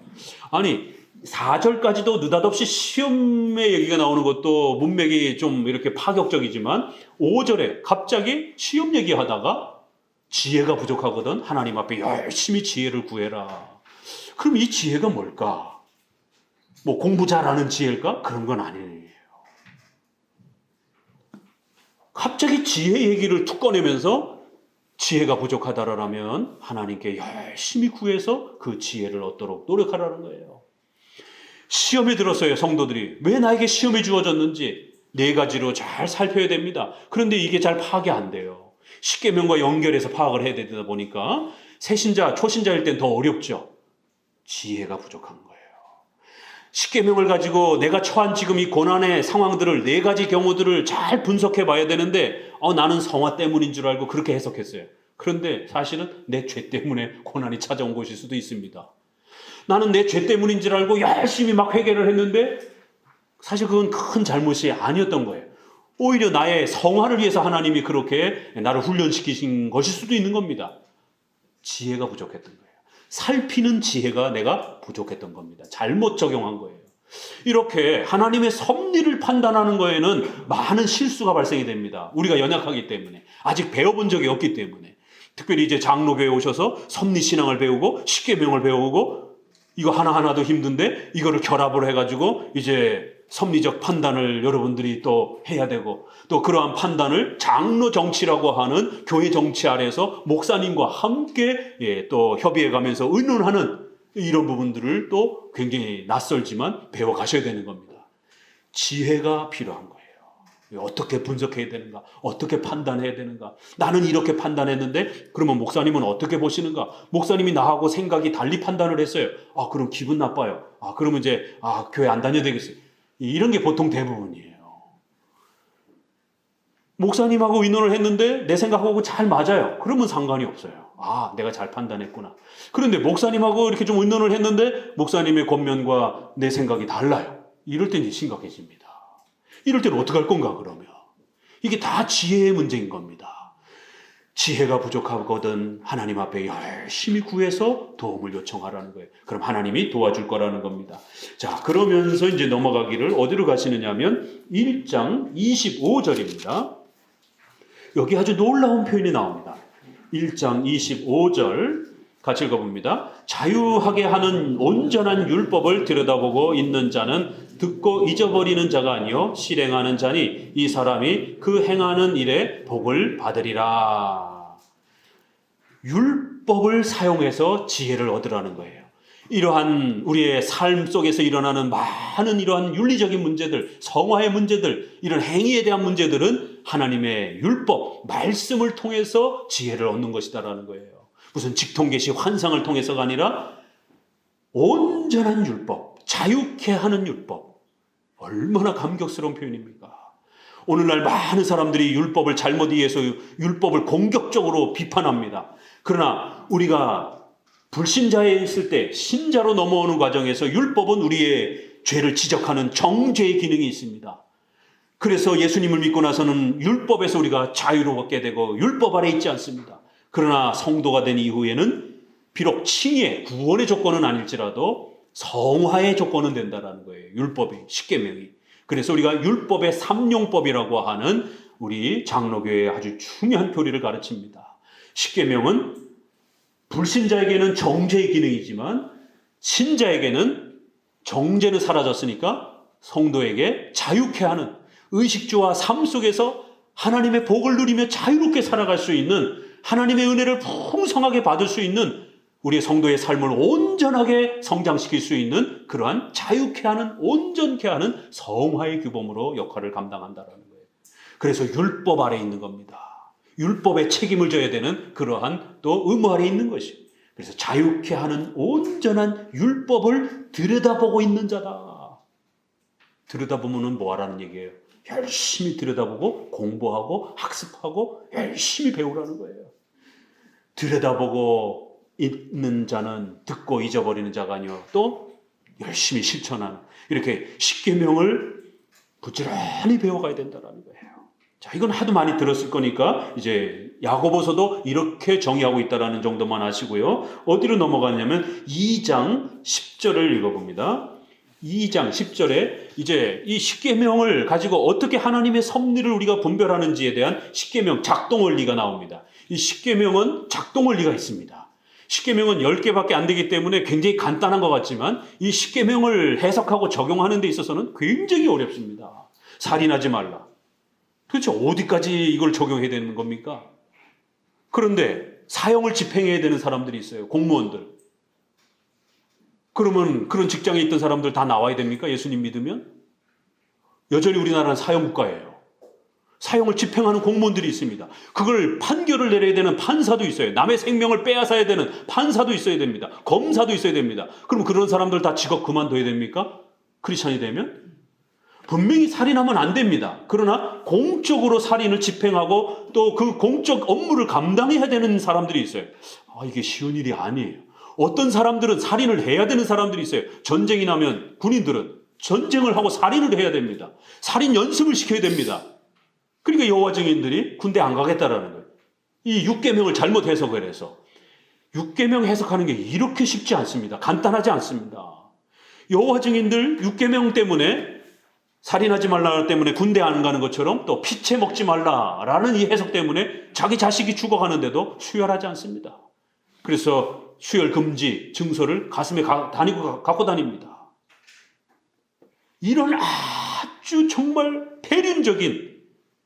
아니 4절까지도 느닷없이 시험의 얘기가 나오는 것도 문맥이 좀 이렇게 파격적이지만 5절에 갑자기 시험 얘기하다가 지혜가 부족하거든 하나님 앞에 열심히 지혜를 구해라. 그럼 이 지혜가 뭘까? 뭐 공부 잘하는 지혜일까? 그런 건 아니에요. 갑자기 지혜 얘기를 툭 꺼내면서 지혜가 부족하다라면 하나님께 열심히 구해서 그 지혜를 얻도록 노력하라는 거예요. 시험에 들었어요, 성도들이. 왜 나에게 시험이 주어졌는지 4가지로 잘 살펴야 됩니다. 그런데 이게 잘 파악이 안 돼요. 십계명과 연결해서 파악을 해야 되다 보니까 새신자, 초신자일 땐 더 어렵죠. 지혜가 부족한 거예요. 십계명을 가지고 내가 처한 지금 이 고난의 상황들을 4가지 경우들을 잘 분석해 봐야 되는데 나는 성화 때문인 줄 알고 그렇게 해석했어요. 그런데 사실은 내 죄 때문에 고난이 찾아온 것일 수도 있습니다. 나는 내 죄 때문인 줄 알고 열심히 막 회개를 했는데 사실 그건 큰 잘못이 아니었던 거예요. 오히려 나의 성화를 위해서 하나님이 그렇게 나를 훈련시키신 것일 수도 있는 겁니다. 지혜가 부족했던 거예요. 살피는 지혜가 내가 부족했던 겁니다. 잘못 적용한 거예요. 이렇게 하나님의 섭리를 판단하는 거에는 많은 실수가 발생이 됩니다. 우리가 연약하기 때문에, 아직 배워본 적이 없기 때문에. 특별히 이제 장로교에 오셔서 섭리신앙을 배우고 십계명을 배우고 이거 하나하나도 힘든데 이거를 결합을 해가지고 이제 섭리적 판단을 여러분들이 또 해야 되고 또 그러한 판단을 장로 정치라고 하는 교회 정치 아래에서 목사님과 함께 또 협의해 가면서 의논하는 이런 부분들을 또 굉장히 낯설지만 배워 가셔야 되는 겁니다. 지혜가 필요한 거예요. 어떻게 분석해야 되는가? 어떻게 판단해야 되는가? 나는 이렇게 판단했는데 그러면 목사님은 어떻게 보시는가? 목사님이 나하고 생각이 달리 판단을 했어요. 그럼 기분 나빠요. 그러면 이제 교회 안 다녀야 되겠어요. 이런 게 보통 대부분이에요. 목사님하고 의논을 했는데 내 생각하고 잘 맞아요. 그러면 상관이 없어요. 내가 잘 판단했구나. 그런데 목사님하고 이렇게 좀 의논을 했는데 목사님의 권면과 내 생각이 달라요. 이럴 땐 이제 심각해집니다. 이럴 때는 어떻게 할 건가 그러면? 이게 다 지혜의 문제인 겁니다. 지혜가 부족하거든 하나님 앞에 열심히 구해서 도움을 요청하라는 거예요. 그럼 하나님이 도와줄 거라는 겁니다. 자, 그러면서 이제 넘어가기를 어디로 가시느냐 하면 1장 25절입니다. 여기 아주 놀라운 표현이 나옵니다. 1장 25절 같이 읽어봅니다. 자유하게 하는 온전한 율법을 들여다보고 있는 자는 듣고 잊어버리는 자가 아니요 실행하는 자니 이 사람이 그 행하는 일에 복을 받으리라. 율법을 사용해서 지혜를 얻으라는 거예요. 이러한 우리의 삶 속에서 일어나는 많은 이러한 윤리적인 문제들, 성화의 문제들, 이런 행위에 대한 문제들은 하나님의 율법, 말씀을 통해서 지혜를 얻는 것이다라는 거예요. 무슨 직통계시 환상을 통해서가 아니라 온전한 율법, 자유케 하는 율법. 얼마나 감격스러운 표현입니까? 오늘날 많은 사람들이 율법을 잘못 이해해서 율법을 공격적으로 비판합니다. 그러나 우리가 불신자에 있을 때 신자로 넘어오는 과정에서 율법은 우리의 죄를 지적하는 정죄의 기능이 있습니다. 그래서 예수님을 믿고 나서는 율법에서 우리가 자유롭게 되고 율법 아래 있지 않습니다. 그러나 성도가 된 이후에는 비록 칭의, 구원의 조건은 아닐지라도 성화의 조건은 된다는 거예요. 율법이, 십계명이. 그래서 우리가 율법의 삼용법이라고 하는 우리 장로교회의 아주 중요한 교리를 가르칩니다. 십계명은 불신자에게는 정죄의 기능이지만 신자에게는 정죄는 사라졌으니까 성도에게 자유케 하는 의식주와 삶 속에서 하나님의 복을 누리며 자유롭게 살아갈 수 있는 하나님의 은혜를 풍성하게 받을 수 있는 우리의 성도의 삶을 온전하게 성장시킬 수 있는 그러한 자유케 하는 온전케 하는 성화의 규범으로 역할을 감당한다는 거예요. 그래서 율법 아래 있는 겁니다. 율법에 책임을 져야 되는 그러한 또 의무 아래 있는 것이. 그래서 자유케 하는 온전한 율법을 들여다보고 있는 자다. 들여다보면 뭐 하라는 얘기예요? 열심히 들여다보고 공부하고 학습하고 열심히 배우라는 거예요. 들여다보고 있는 자는 듣고 잊어버리는 자가 아니요 또 열심히 실천하는, 이렇게 십계명을 부지런히 배워가야 된다는 거예요. 자, 이건 하도 많이 들었을 거니까 이제 야고보서도 이렇게 정의하고 있다는 정도만 아시고요. 어디로 넘어가냐면 2장 10절을 읽어봅니다. 2장 10절에 이제 이 십계명을 가지고 어떻게 하나님의 섭리를 우리가 분별하는지에 대한 십계명 작동 원리가 나옵니다. 이 십계명은 작동 원리가 있습니다. 십계명은 10개밖에 안 되기 때문에 굉장히 간단한 것 같지만 이 십계명을 해석하고 적용하는 데 있어서는 굉장히 어렵습니다. 살인하지 말라. 도대체 어디까지 이걸 적용해야 되는 겁니까? 그런데 사형을 집행해야 되는 사람들이 있어요. 공무원들. 그러면 그런 직장에 있던 사람들 다 나와야 됩니까? 예수님 믿으면? 여전히 우리나라는 사형국가예요. 사형을 집행하는 공무원들이 있습니다. 그걸 판결을 내려야 되는 판사도 있어요. 남의 생명을 빼앗아야 되는 판사도 있어야 됩니다. 검사도 있어야 됩니다. 그럼 그런 사람들 다 직업 그만둬야 됩니까? 크리스찬이 되면? 분명히 살인하면 안 됩니다. 그러나 공적으로 살인을 집행하고 또 그 공적 업무를 감당해야 되는 사람들이 있어요. 이게 쉬운 일이 아니에요. 어떤 사람들은 살인을 해야 되는 사람들이 있어요. 전쟁이 나면 군인들은 전쟁을 하고 살인을 해야 됩니다. 살인 연습을 시켜야 됩니다. 그러니까 여호와 증인들이 군대 안 가겠다라는 거예요. 이 6계명을 잘못 해석을 해서. 6계명 해석하는 게 이렇게 쉽지 않습니다. 간단하지 않습니다. 여호와 증인들 6계명 때문에 살인하지 말라 때문에 군대 안 가는 것처럼 또 피채 먹지 말라라는 이 해석 때문에 자기 자식이 죽어가는데도 수혈하지 않습니다. 그래서 수혈 금지 증서를 가슴에 갖고 다닙니다. 이런 아주 정말 폐륜적인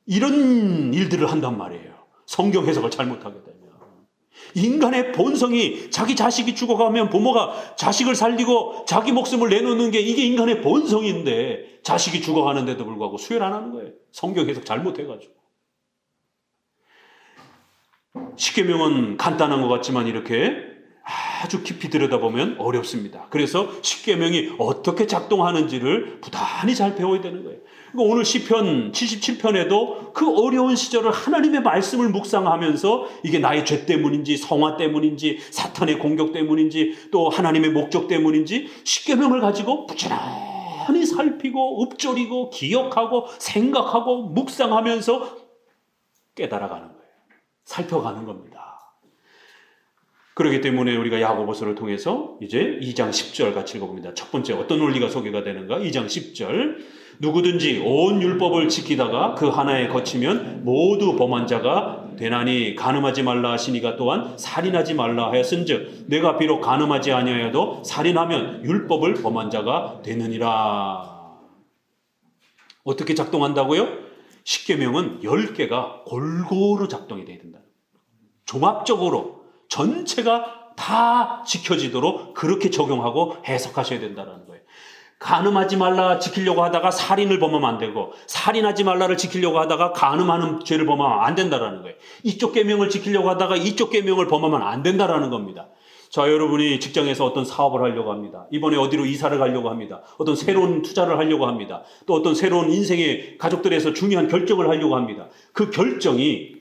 이런 일들을 한단 말이에요. 성경 해석을 잘못하게 되면. 인간의 본성이 자기 자식이 죽어가면 부모가 자식을 살리고 자기 목숨을 내놓는 게 이게 인간의 본성인데 자식이 죽어가는데도 불구하고 수혈 안 하는 거예요. 성경 해석 잘못해가지고. 십계명은 간단한 것 같지만 이렇게 아주 깊이 들여다보면 어렵습니다. 그래서 십계명이 어떻게 작동하는지를 부단히 잘 배워야 되는 거예요. 오늘 시편 77편에도 그 어려운 시절을 하나님의 말씀을 묵상하면서 이게 나의 죄 때문인지 성화 때문인지 사탄의 공격 때문인지 또 하나님의 목적 때문인지 십계명을 가지고 부지런히 살피고 읊조리고 기억하고 생각하고 묵상하면서 깨달아가는 거예요. 살펴가는 겁니다. 그렇기 때문에 우리가 야고보서를 통해서 이제 2장 10절 같이 읽어봅니다. 첫 번째 어떤 논리가 소개가 되는가? 2장 10절 누구든지 온 율법을 지키다가 그 하나에 거치면 모두 범한 자가 되나니 간음하지 말라 하시니가 또한 살인하지 말라 하였은즉 내가 비록 간음하지 아니하여도 살인하면 율법을 범한 자가 되느니라. 어떻게 작동한다고요? 십계명은 10개가 골고루 작동이 돼야 된다. 종합적으로 전체가 다 지켜지도록 그렇게 적용하고 해석하셔야 된다는 거예요. 간음하지 말라 지키려고 하다가 살인을 범하면 안 되고 살인하지 말라를 지키려고 하다가 간음하는 죄를 범하면 안 된다는 거예요. 이쪽 계명을 지키려고 하다가 이쪽 계명을 범하면 안 된다는 겁니다. 자, 여러분이 직장에서 어떤 사업을 하려고 합니다. 이번에 어디로 이사를 가려고 합니다. 어떤 새로운 투자를 하려고 합니다. 또 어떤 새로운 인생의 가족들에서 중요한 결정을 하려고 합니다. 그 결정이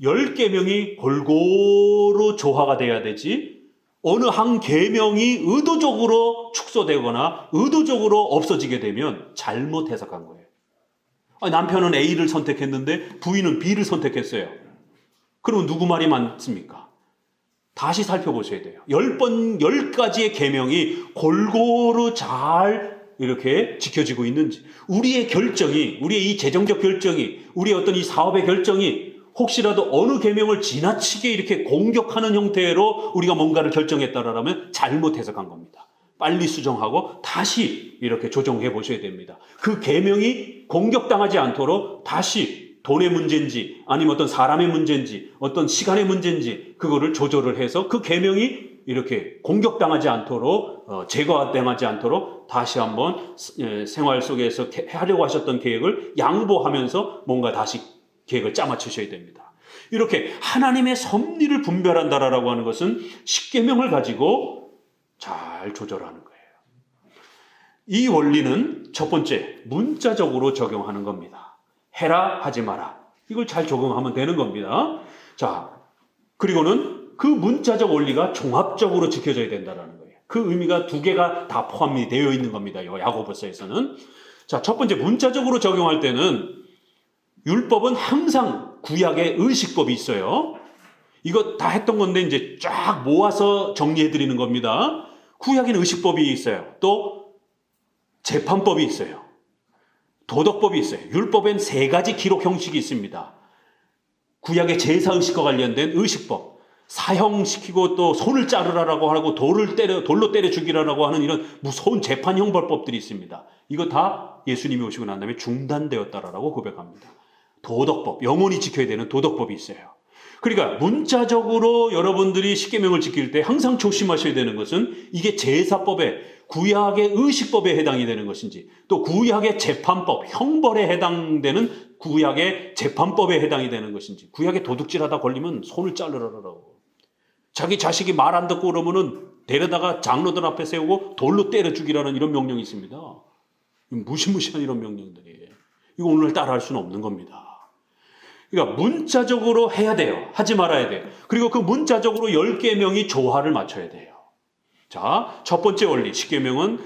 10계명이 골고루 조화가 돼야 되지 어느 한 계명이 의도적으로 축소되거나 의도적으로 없어지게 되면 잘못 해석한 거예요. 남편은 A를 선택했는데 부인은 B를 선택했어요. 그러면 누구 말이 맞습니까? 다시 살펴보셔야 돼요. 10가지의 계명이 골고루 잘 이렇게 지켜지고 있는지, 우리의 결정이, 우리의 이 재정적 결정이, 우리의 어떤 이 사업의 결정이 혹시라도 어느 계명을 지나치게 이렇게 공격하는 형태로 우리가 뭔가를 결정했다라면 잘못 해석한 겁니다. 빨리 수정하고 다시 이렇게 조정해 보셔야 됩니다. 그 계명이 공격당하지 않도록 다시 돈의 문제인지 아니면 어떤 사람의 문제인지 어떤 시간의 문제인지 그거를 조절을 해서 그 계명이 이렇게 공격당하지 않도록 제거당하지 않도록 다시 한번 생활 속에서 하려고 하셨던 계획을 양보하면서 뭔가 다시 계획을 짜맞추셔야 됩니다. 이렇게 하나님의 섭리를 분별한다라고 하는 것은 십계명을 가지고 잘 조절하는 거예요. 이 원리는 첫 번째 문자적으로 적용하는 겁니다. 해라 하지 마라. 이걸 잘 적용하면 되는 겁니다. 자, 그리고는 그 문자적 원리가 종합적으로 지켜져야 된다는 거예요. 그 의미가 두 개가 다 포함이 되어 있는 겁니다. 야고보서에서는. 자, 첫 번째 문자적으로 적용할 때는 율법은 항상 구약의 의식법이 있어요. 이거 다 했던 건데 이제 쫙 모아서 정리해 드리는 겁니다. 구약에는 의식법이 있어요. 또 재판법이 있어요. 도덕법이 있어요. 율법엔 3가지 기록 형식이 있습니다. 구약의 제사의식과 관련된 의식법, 사형시키고 또 손을 자르라라고 하고 돌로 때려 죽이라라고 하는 이런 무서운 재판 형벌법들이 있습니다. 이거 다 예수님이 오시고 난 다음에 중단되었다라고 고백합니다. 도덕법, 영원히 지켜야 되는 도덕법이 있어요. 그러니까 문자적으로 여러분들이 십계명을 지킬 때 항상 조심하셔야 되는 것은 이게 제사법에 구약의 의식법에 해당이 되는 것인지 또 구약의 재판법, 형벌에 해당되는 구약의 재판법에 해당이 되는 것인지 구약의 도둑질하다 걸리면 손을 자르라라고. 자기 자식이 말 안 듣고 그러면은 데려다가 장로들 앞에 세우고 돌로 때려 죽이라는 이런 명령이 있습니다. 무시무시한 이런 명령들이. 이거 오늘 따라할 수는 없는 겁니다. 그러니까 문자적으로 해야 돼요. 하지 말아야 돼요. 그리고 그 문자적으로 10계명이 조화를 맞춰야 돼요. 자, 첫 번째 원리, 십계명은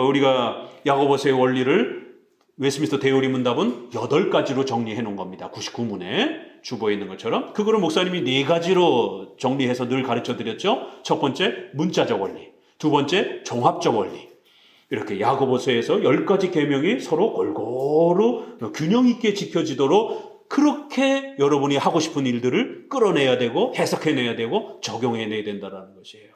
우리가 야고보서의 원리를 웨스트민스터 대의리 문답은 8가지로 정리해 놓은 겁니다. 99문에 주보에 있는 것처럼. 그거를 목사님이 4가지로 정리해서 늘 가르쳐 드렸죠. 첫 번째, 문자적 원리. 두 번째, 종합적 원리. 이렇게 야고보서에서 10가지 계명이 서로 골고루 균형 있게 지켜지도록 그렇게 여러분이 하고 싶은 일들을 끌어내야 되고 해석해내야 되고 적용해내야 된다는 것이에요.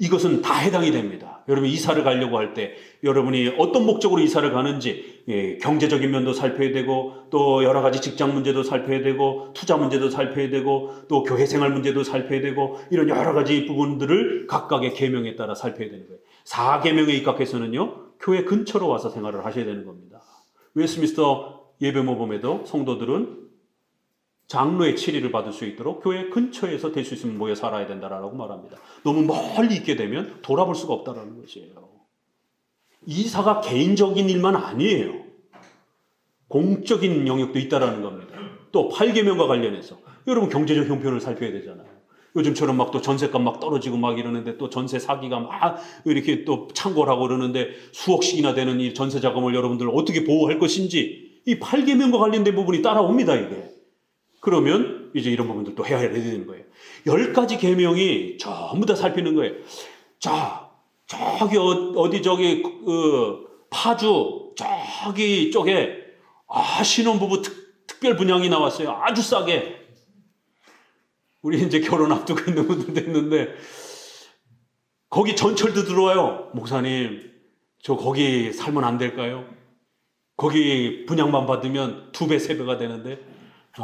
이것은 다 해당이 됩니다. 여러분 이사를 가려고 할 때 여러분이 어떤 목적으로 이사를 가는지 경제적인 면도 살펴야 되고 또 여러 가지 직장 문제도 살펴야 되고 투자 문제도 살펴야 되고 또 교회 생활 문제도 살펴야 되고 이런 여러 가지 부분들을 각각의 계명에 따라 살펴야 되는 거예요. 4계명에 입각해서는요 교회 근처로 와서 생활을 하셔야 되는 겁니다. 웨스트민스터 예배모범에도 성도들은 장로의 치리를 받을 수 있도록 교회 근처에서 될 수 있으면 모여 살아야 된다라고 말합니다. 너무 멀리 있게 되면 돌아볼 수가 없다라는 것이에요. 이사가 개인적인 일만 아니에요. 공적인 영역도 있다라는 겁니다. 또 8계명과 관련해서 여러분 경제적 형편을 살펴야 되잖아요. 요즘처럼 막 또 전세값 막 떨어지고 막 이러는데 또 전세 사기가 막 이렇게 또 창궐하고 그러는데 수억씩이나 되는 이 전세 자금을 여러분들 어떻게 보호할 것인지 이 8계명과 관련된 부분이 따라옵니다, 이게. 그러면 이제 이런 부분들 또 해야 되는 거예요. 10가지 계명이 전부 다 살피는 거예요. 자, 저기 파주 저기 쪽에 신혼부부 특별 분양이 나왔어요. 아주 싸게. 우리 이제 결혼 앞두고 있는 분들 됐는데 거기 전철도 들어와요. 목사님, 저 거기 살면 안 될까요? 거기 분양만 받으면 2배, 3배가 되는데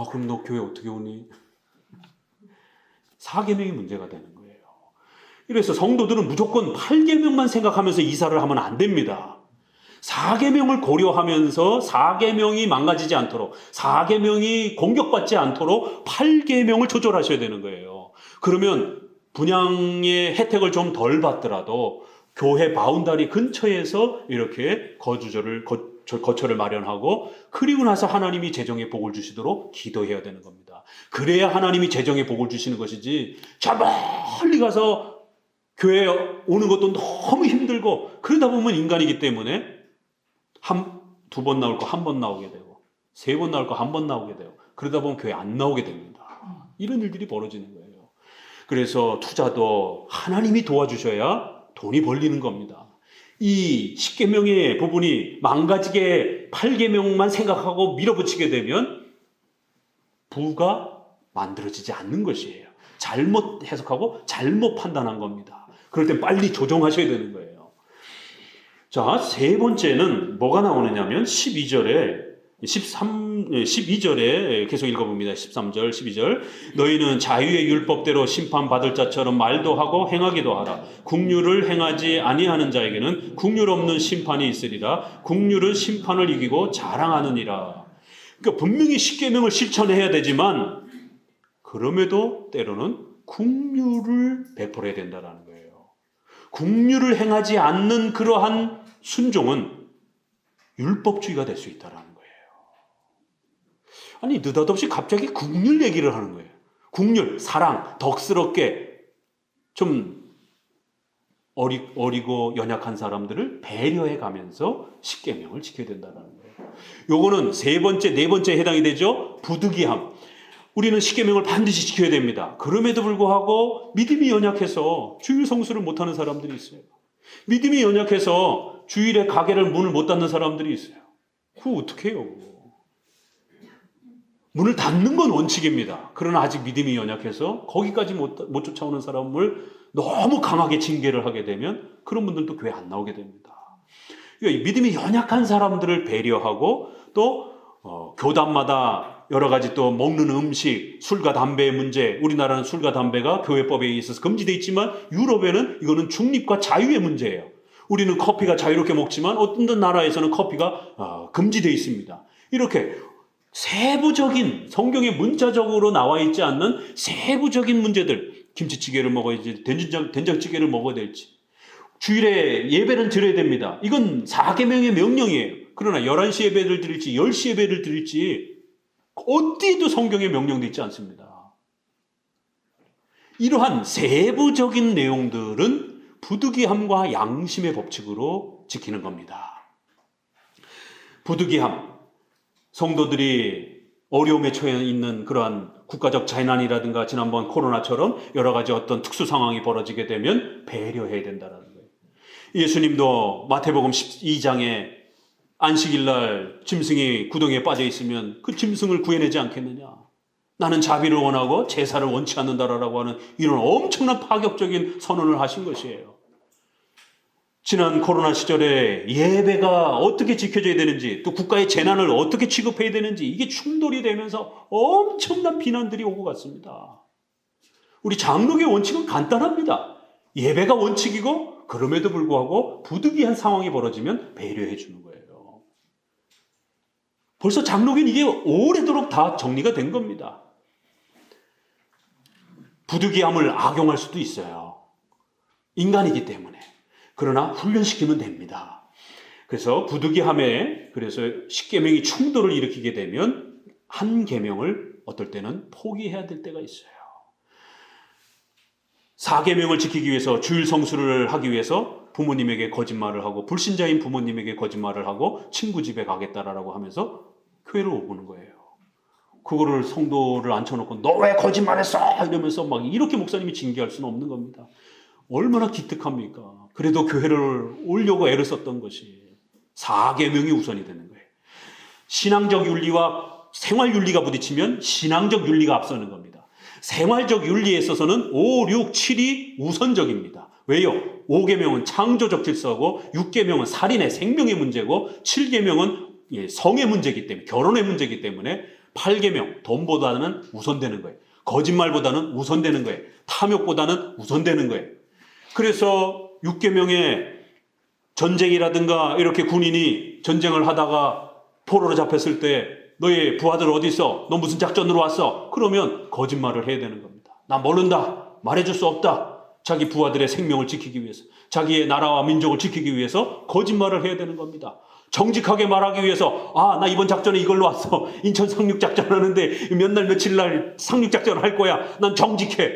그럼 너 교회 어떻게 오니? 4계명이 문제가 되는 거예요. 이래서 성도들은 무조건 8계명만 생각하면서 이사를 하면 안 됩니다. 4계명을 고려하면서 4계명이 망가지지 않도록 4계명이 공격받지 않도록 8계명을 조절하셔야 되는 거예요. 그러면 분양의 혜택을 좀 덜 받더라도 교회 바운다리 근처에서 이렇게 거처를 마련하고 그리고 나서 하나님이 재정의 복을 주시도록 기도해야 되는 겁니다. 그래야 하나님이 재정의 복을 주시는 것이지 저 멀리 가서 교회에 오는 것도 너무 힘들고 그러다 보면 인간이기 때문에 2번 나올 거 1번 나오게 되고 3번 나올 거 1번 나오게 되고 그러다 보면 교회 안 나오게 됩니다. 이런 일들이 벌어지는 거예요. 그래서 투자도 하나님이 도와주셔야 돈이 벌리는 겁니다. 이 10계명의 부분이 망가지게 8계명만 생각하고 밀어붙이게 되면 부가 만들어지지 않는 것이에요. 잘못 해석하고 잘못 판단한 겁니다. 그럴 땐 빨리 조정하셔야 되는 거예요. 자, 세 번째는 뭐가 나오느냐면 12절에 계속 읽어봅니다. 13절, 12절. 너희는 자유의 율법대로 심판받을 자처럼 말도 하고 행하기도 하라. 국률을 행하지 아니하는 자에게는 국률 없는 심판이 있으리라. 국률은 심판을 이기고 자랑하느니라. 그러니까 분명히 십계명을 실천해야 되지만 그럼에도 때로는 국률을 베풀어야 된다는 거예요. 국률을 행하지 않는 그러한 순종은 율법주의가 될 수 있다는 거예요. 아니 느닷없이 갑자기 국률 얘기를 하는 거예요. 국률, 사랑, 덕스럽게 좀 어리고 연약한 사람들을 배려해 가면서 십계명을 지켜야 된다는 거예요. 요거는 세 번째, 네 번째에 해당이 되죠. 부득이함. 우리는 십계명을 반드시 지켜야 됩니다. 그럼에도 불구하고 믿음이 연약해서 주일 성수를 못하는 사람들이 있어요. 믿음이 연약해서 주일에 가게를 문을 못 닫는 사람들이 있어요. 그거 어떻게 해요? 문을 닫는 건 원칙입니다. 그러나 아직 믿음이 연약해서 거기까지 못 쫓아오는 사람을 너무 강하게 징계를 하게 되면 그런 분들도 교회 안 나오게 됩니다. 그러니까 믿음이 연약한 사람들을 배려하고 또 교단마다 여러 가지 또 먹는 음식, 술과 담배의 문제, 우리나라는 술과 담배가 교회법에 있어서 금지되어 있지만 유럽에는 이거는 중립과 자유의 문제예요. 우리는 커피가 자유롭게 먹지만 어떤 나라에서는 커피가 금지되어 있습니다. 이렇게 세부적인 성경에 문자적으로 나와 있지 않는 세부적인 문제들, 김치찌개를 먹어야지 된장찌개를 먹어야 될지, 주일에 예배는 드려야 됩니다. 이건 4계명의 명령이에요. 그러나 11시 예배를 드릴지 10시 예배를 드릴지 어디에도 성경에 명령되어 있지 않습니다. 이러한 세부적인 내용들은 부득이함과 양심의 법칙으로 지키는 겁니다. 부득이함, 성도들이 어려움에 처해 있는 그러한 국가적 재난이라든가 지난번 코로나처럼 여러 가지 어떤 특수 상황이 벌어지게 되면 배려해야 된다는 거예요. 예수님도 마태복음 12장에 안식일날 짐승이 구덩이에 빠져 있으면 그 짐승을 구해내지 않겠느냐. 나는 자비를 원하고 제사를 원치 않는다라고 하는 이런 엄청난 파격적인 선언을 하신 것이에요. 지난 코로나 시절에 예배가 어떻게 지켜져야 되는지, 또 국가의 재난을 어떻게 취급해야 되는지 이게 충돌이 되면서 엄청난 비난들이 오고 갔습니다. 우리 장로교의 원칙은 간단합니다. 예배가 원칙이고 그럼에도 불구하고 부득이한 상황이 벌어지면 배려해 주는 거예요. 벌써 장로교는 이게 오래도록 다 정리가 된 겁니다. 부득이함을 악용할 수도 있어요. 인간이기 때문에. 그러나 훈련시키면 됩니다. 그래서 부득이함에 그래서 10계명이 충돌을 일으키게 되면 한 계명을 어떨 때는 포기해야 될 때가 있어요. 4계명을 지키기 위해서 주일 성수를 하기 위해서 부모님에게 거짓말을 하고 불신자인 부모님에게 거짓말을 하고 친구 집에 가겠다라고 하면서 교회를 오고는 거예요. 그거를 성도를 앉혀놓고 너 왜 거짓말했어? 이러면서 막 이렇게 목사님이 징계할 수는 없는 겁니다. 얼마나 기특합니까? 그래도 교회를 오려고 애를 썼던 것이 4계명이 우선이 되는 거예요. 신앙적 윤리와 생활 윤리가 부딪히면 신앙적 윤리가 앞서는 겁니다. 생활적 윤리에 있어서는 5, 6, 7이 우선적입니다. 왜요? 5계명은 창조적 질서고 6계명은 살인의 생명의 문제고 7계명은 성의 문제이기 때문에 결혼의 문제이기 때문에 8계명 돈보다는 우선되는 거예요. 거짓말보다는 우선되는 거예요. 탐욕보다는 우선되는 거예요. 그래서 6계명에 전쟁이라든가 이렇게 군인이 전쟁을 하다가 포로로 잡혔을 때 너의 부하들 어디 있어? 너 무슨 작전으로 왔어? 그러면 거짓말을 해야 되는 겁니다. 나 모른다. 말해줄 수 없다. 자기 부하들의 생명을 지키기 위해서, 자기의 나라와 민족을 지키기 위해서 거짓말을 해야 되는 겁니다. 정직하게 말하기 위해서 나 이번 작전에 이걸로 왔어. 인천 상륙작전 하는데 몇 날 며칠 날 상륙작전을 할 거야. 난 정직해.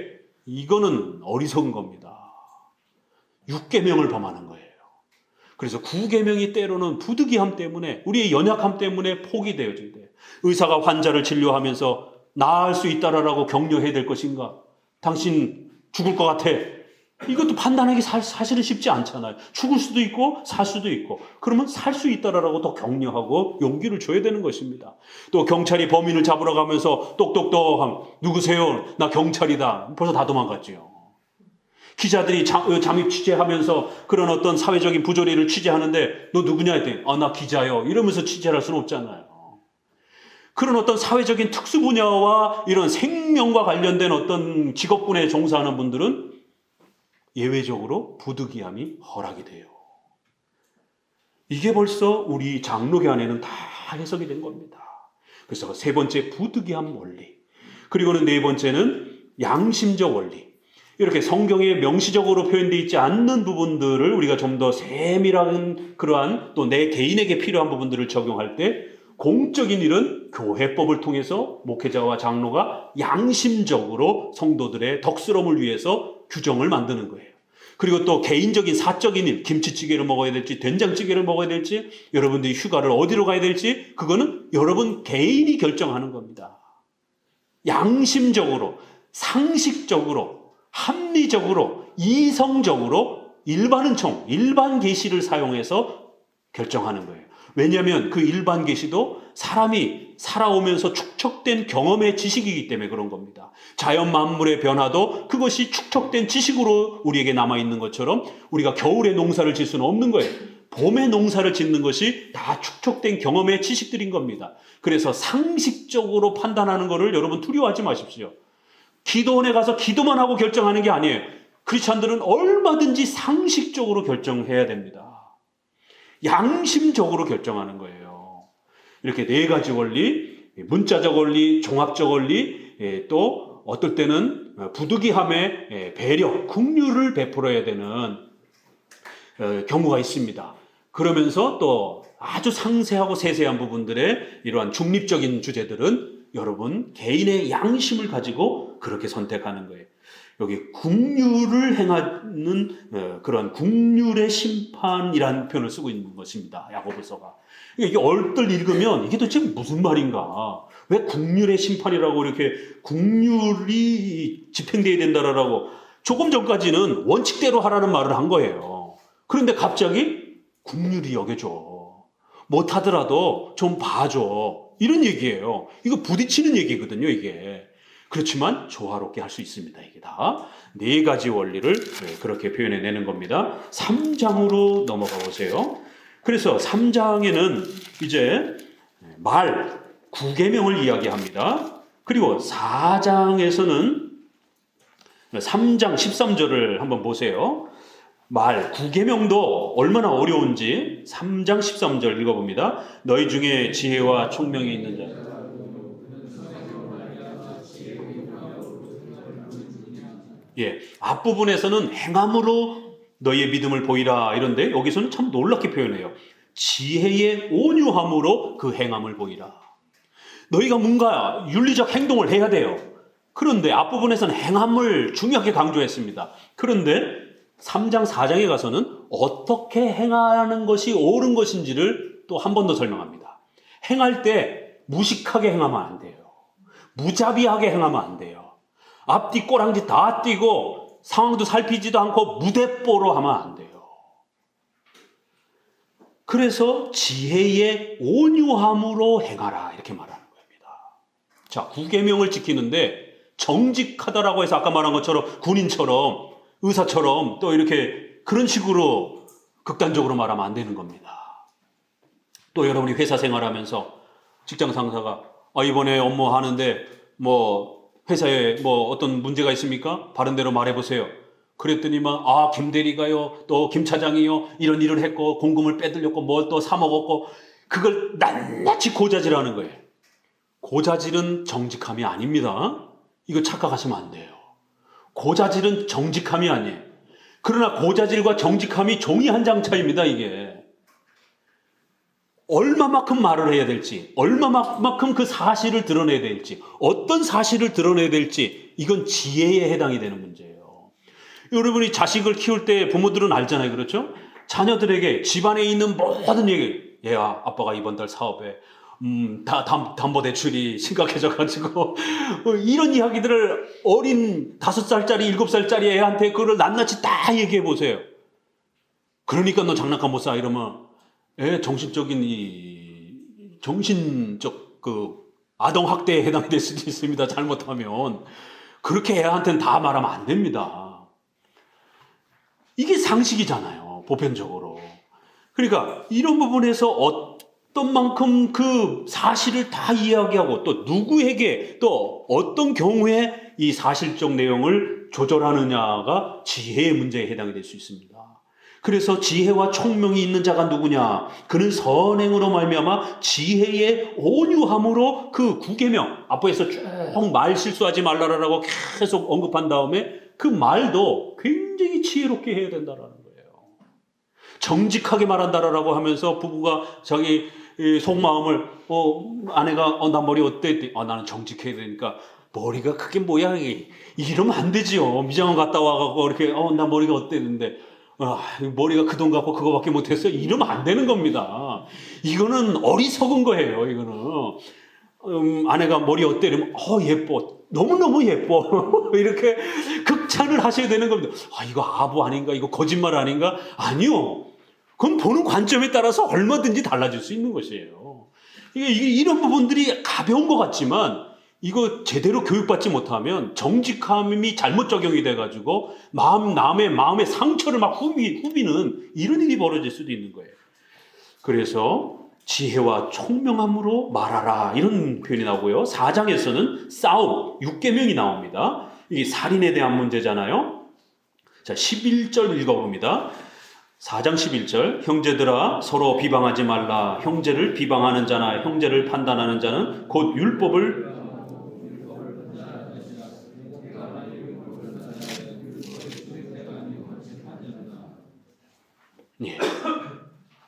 이거는 어리석은 겁니다. 6계명을 범하는 거예요. 그래서 9계명이 때로는 부득이함 때문에 우리의 연약함 때문에 포기되어져야 돼요. 의사가 환자를 진료하면서 나을 수 있다라고 격려해야 될 것인가? 당신 죽을 것 같아. 이것도 판단하기 사실은 쉽지 않잖아요. 죽을 수도 있고 살 수도 있고. 그러면 살 수 있다라고 더 격려하고 용기를 줘야 되는 것입니다. 또 경찰이 범인을 잡으러 가면서 똑똑똑 누구세요? 나 경찰이다. 벌써 다 도망갔지요. 기자들이 잠입 취재하면서 그런 어떤 사회적인 부조리를 취재하는데 너 누구냐 했더니 나 기자요. 이러면서 취재를 할 수는 없잖아요. 그런 어떤 사회적인 특수 분야와 이런 생명과 관련된 어떤 직업군에 종사하는 분들은 예외적으로 부득이함이 허락이 돼요. 이게 벌써 우리 장로교 안에는 다 해석이 된 겁니다. 그래서 세 번째 부득이함 원리. 그리고는 네 번째는 양심적 원리. 이렇게 성경에 명시적으로 표현되어 있지 않는 부분들을 우리가 좀 더 세밀한 그러한 또 내 개인에게 필요한 부분들을 적용할 때 공적인 일은 교회법을 통해서 목회자와 장로가 양심적으로 성도들의 덕스러움을 위해서 규정을 만드는 거예요. 그리고 또 개인적인 사적인 일, 김치찌개를 먹어야 될지 된장찌개를 먹어야 될지 여러분들이 휴가를 어디로 가야 될지 그거는 여러분 개인이 결정하는 겁니다. 양심적으로, 상식적으로, 합리적으로, 이성적으로 일반 은총, 일반 계시를 사용해서 결정하는 거예요. 왜냐하면 그 일반 계시도 사람이 살아오면서 축적된 경험의 지식이기 때문에 그런 겁니다. 자연 만물의 변화도 그것이 축적된 지식으로 우리에게 남아있는 것처럼 우리가 겨울에 농사를 질 수는 없는 거예요. 봄에 농사를 짓는 것이 다 축적된 경험의 지식들인 겁니다. 그래서 상식적으로 판단하는 것을 여러분 두려워하지 마십시오. 기도원에 가서 기도만 하고 결정하는 게 아니에요. 크리스찬들은 얼마든지 상식적으로 결정해야 됩니다. 양심적으로 결정하는 거예요. 이렇게 네 가지 원리, 문자적 원리, 종합적 원리, 또 어떨 때는 부득이함에 배려, 긍휼을 베풀어야 되는 경우가 있습니다. 그러면서 또 아주 상세하고 세세한 부분들의 이러한 중립적인 주제들은 여러분 개인의 양심을 가지고 그렇게 선택하는 거예요. 여기 긍휼을 행하는 그런 긍휼의 심판이라는 표현을 쓰고 있는 것입니다. 야고보서가. 이게 얼떨 읽으면 이게 도대체 무슨 말인가? 왜 긍휼의 심판이라고 이렇게 긍휼이 집행되어야 된다라고 조금 전까지는 원칙대로 하라는 말을 한 거예요. 그런데 갑자기 긍휼히 여겨줘. 못하더라도 좀 봐줘. 이런 얘기예요. 이거 부딪히는 얘기거든요, 이게. 그렇지만 조화롭게 할 수 있습니다. 이게 다 네 가지 원리를 그렇게 표현해내는 겁니다. 3장으로 넘어가 보세요. 그래서 3장에는 이제 말, 구계명을 이야기합니다. 그리고 4장에서는 3장 13절을 한번 보세요. 말, 구계명도 얼마나 어려운지 3장 13절 읽어봅니다. 너희 중에 지혜와 총명이 있는 자. 예, 앞부분에서는 행함으로 너희의 믿음을 보이라 이런데 여기서는 참 놀랍게 표현해요. 지혜의 온유함으로 그 행함을 보이라. 너희가 뭔가 윤리적 행동을 해야 돼요. 그런데 앞부분에서는 행함을 중요하게 강조했습니다. 그런데 3장 4장에 가서는 어떻게 행하는 것이 옳은 것인지를 또 한 번 더 설명합니다. 행할 때 무식하게 행하면 안 돼요. 무자비하게 행하면 안 돼요. 앞뒤 꼬랑지 다 띄고 상황도 살피지도 않고 무대뽀로 하면 안 돼요. 그래서 지혜의 온유함으로 행하라 이렇게 말하는 겁니다. 자, 구계명을 지키는데 정직하다라고 해서 아까 말한 것처럼 군인처럼 의사처럼 또 이렇게 그런 식으로 극단적으로 말하면 안 되는 겁니다. 또 여러분이 회사 생활하면서 직장 상사가 이번에 업무하는데 회사에 어떤 문제가 있습니까? 바른 대로 말해보세요. 그랬더니만 김 대리가요 또 김 차장이요 이런 일을 했고 공금을 빼들렸고 뭘 또 사먹었고 그걸 낱낱이 고자질하는 거예요. 고자질은 정직함이 아닙니다. 이거 착각하시면 안 돼요. 고자질은 정직함이 아니에요. 그러나 고자질과 정직함이 종이 한 장 차이입니다. 이게 얼마만큼 말을 해야 될지, 얼마만큼 그 사실을 드러내야 될지, 어떤 사실을 드러내야 될지, 이건 지혜에 해당이 되는 문제예요. 여러분이 자식을 키울 때 부모들은 알잖아요. 그렇죠? 자녀들에게 집안에 있는 모든 얘기, 얘야, 아빠가 이번 달 사업에 담보대출이 심각해져가지고 이런 이야기들을 어린 5살짜리, 7살짜리 애한테 그걸 낱낱이 다 얘기해 보세요. 그러니까 너 장난감 못 사 이러면 정신적 아동학대에 해당될 수도 있습니다. 잘못하면. 그렇게 애한테는 다 말하면 안 됩니다. 이게 상식이잖아요. 보편적으로. 그러니까 이런 부분에서 어떤 만큼 그 사실을 다 이야기하고 또 누구에게 또 어떤 경우에 이 사실적 내용을 조절하느냐가 지혜의 문제에 해당이 될 수 있습니다. 그래서 지혜와 총명이 있는 자가 누구냐? 그는 선행으로 말미암아 지혜의 온유함으로 그 구계명 앞에서 쭉 말 실수하지 말라라고 계속 언급한 다음에 그 말도 굉장히 지혜롭게 해야 된다라는 거예요. 정직하게 말한다라고 하면서 부부가 자기 속마음을 아내가 나 머리 어때? 나는 정직해야 되니까 머리가 그게 뭐야? 이러면 안 되지요. 미장원 갔다 와갖고 이렇게 나 머리가 어땠는데 머리가 그 돈 갖고 그거밖에 못했어. 이러면 안 되는 겁니다. 이거는 어리석은 거예요. 이거는 아내가 머리 어때? 이러면 예뻐. 너무너무 예뻐. 이렇게 극찬을 하셔야 되는 겁니다. 이거 아부 아닌가? 이거 거짓말 아닌가? 아니요. 그건 보는 관점에 따라서 얼마든지 달라질 수 있는 것이에요. 이런 부분들이 가벼운 것 같지만 이거 제대로 교육받지 못하면 정직함이 잘못 적용이 돼가지고 남의 마음에 상처를 막 후비는 이런 일이 벌어질 수도 있는 거예요. 그래서 지혜와 총명함으로 말하라 이런 표현이 나오고요. 4장에서는 싸움, 6계명이 나옵니다. 이게 살인에 대한 문제잖아요. 자, 11절 읽어봅니다. 4장 11절 형제들아 서로 비방하지 말라. 형제를 비방하는 자나 형제를 판단하는 자는 곧 율법을 예.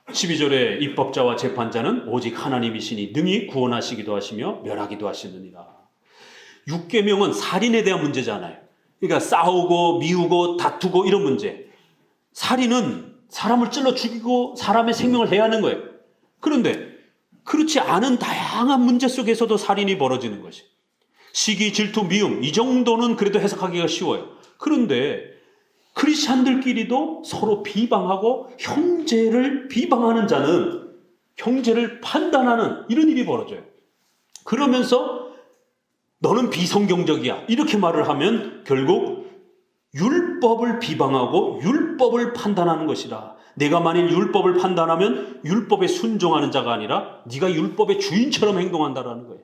12절에 입법자와 재판자는 오직 하나님이시니 능히 구원하시기도 하시며 멸하기도 하시느니라. 6계명은 살인에 대한 문제잖아요. 그러니까 싸우고 미우고 다투고 이런 문제. 살인은 사람을 찔러 죽이고 사람의 생명을 해야 하는 거예요. 그런데 그렇지 않은 다양한 문제 속에서도 살인이 벌어지는 것이. 시기, 질투, 미움 이 정도는 그래도 해석하기가 쉬워요. 그런데 크리스찬들끼리도 서로 비방하고 형제를 비방하는 자는 형제를 판단하는 이런 일이 벌어져요. 그러면서 너는 비성경적이야 이렇게 말을 하면 결국 율법을 비방하고 율법을 판단하는 것이라. 내가 만일 율법을 판단하면 율법에 순종하는 자가 아니라 네가 율법의 주인처럼 행동한다라는 거예요.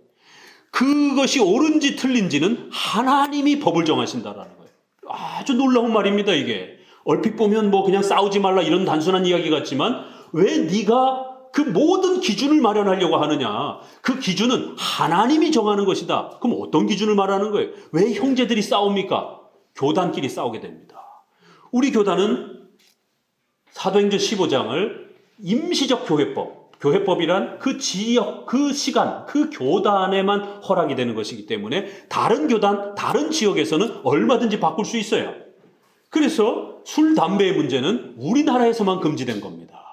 그것이 옳은지 틀린지는 하나님이 법을 정하신다라는 거예요. 아주 놀라운 말입니다. 이게 얼핏 보면 그냥 싸우지 말라 이런 단순한 이야기 같지만 왜 네가 그 모든 기준을 마련하려고 하느냐. 그 기준은 하나님이 정하는 것이다. 그럼 어떤 기준을 말하는 거예요? 왜 형제들이 싸웁니까? 교단끼리 싸우게 됩니다. 우리 교단은 사도행전 15장을 임시적 교회법이란 그 지역, 그 시간, 그 교단에만 허락이 되는 것이기 때문에 다른 교단, 다른 지역에서는 얼마든지 바꿀 수 있어요. 그래서 술, 담배의 문제는 우리나라에서만 금지된 겁니다.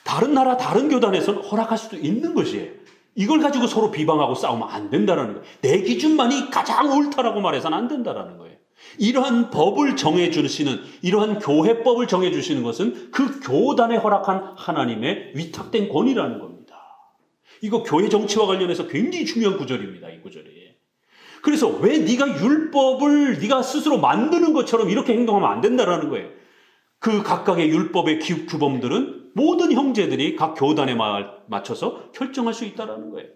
다른 나라, 다른 교단에서는 허락할 수도 있는 것이에요. 이걸 가지고 서로 비방하고 싸우면 안 된다는 거예요. 내 기준만이 가장 옳다라고 말해서는 안 된다는 거예요. 이러한 법을 정해주시는, 이러한 교회법을 정해주시는 것은 그 교단에 허락한 하나님의 위탁된 권위라는 겁니다. 이거 교회 정치와 관련해서 굉장히 중요한 구절입니다. 이 구절이. 그래서 왜 네가 율법을 네가 스스로 만드는 것처럼 이렇게 행동하면 안 된다는 거예요. 그 각각의 율법의 규범들은 모든 형제들이 각 교단에 맞춰서 결정할 수 있다는 거예요.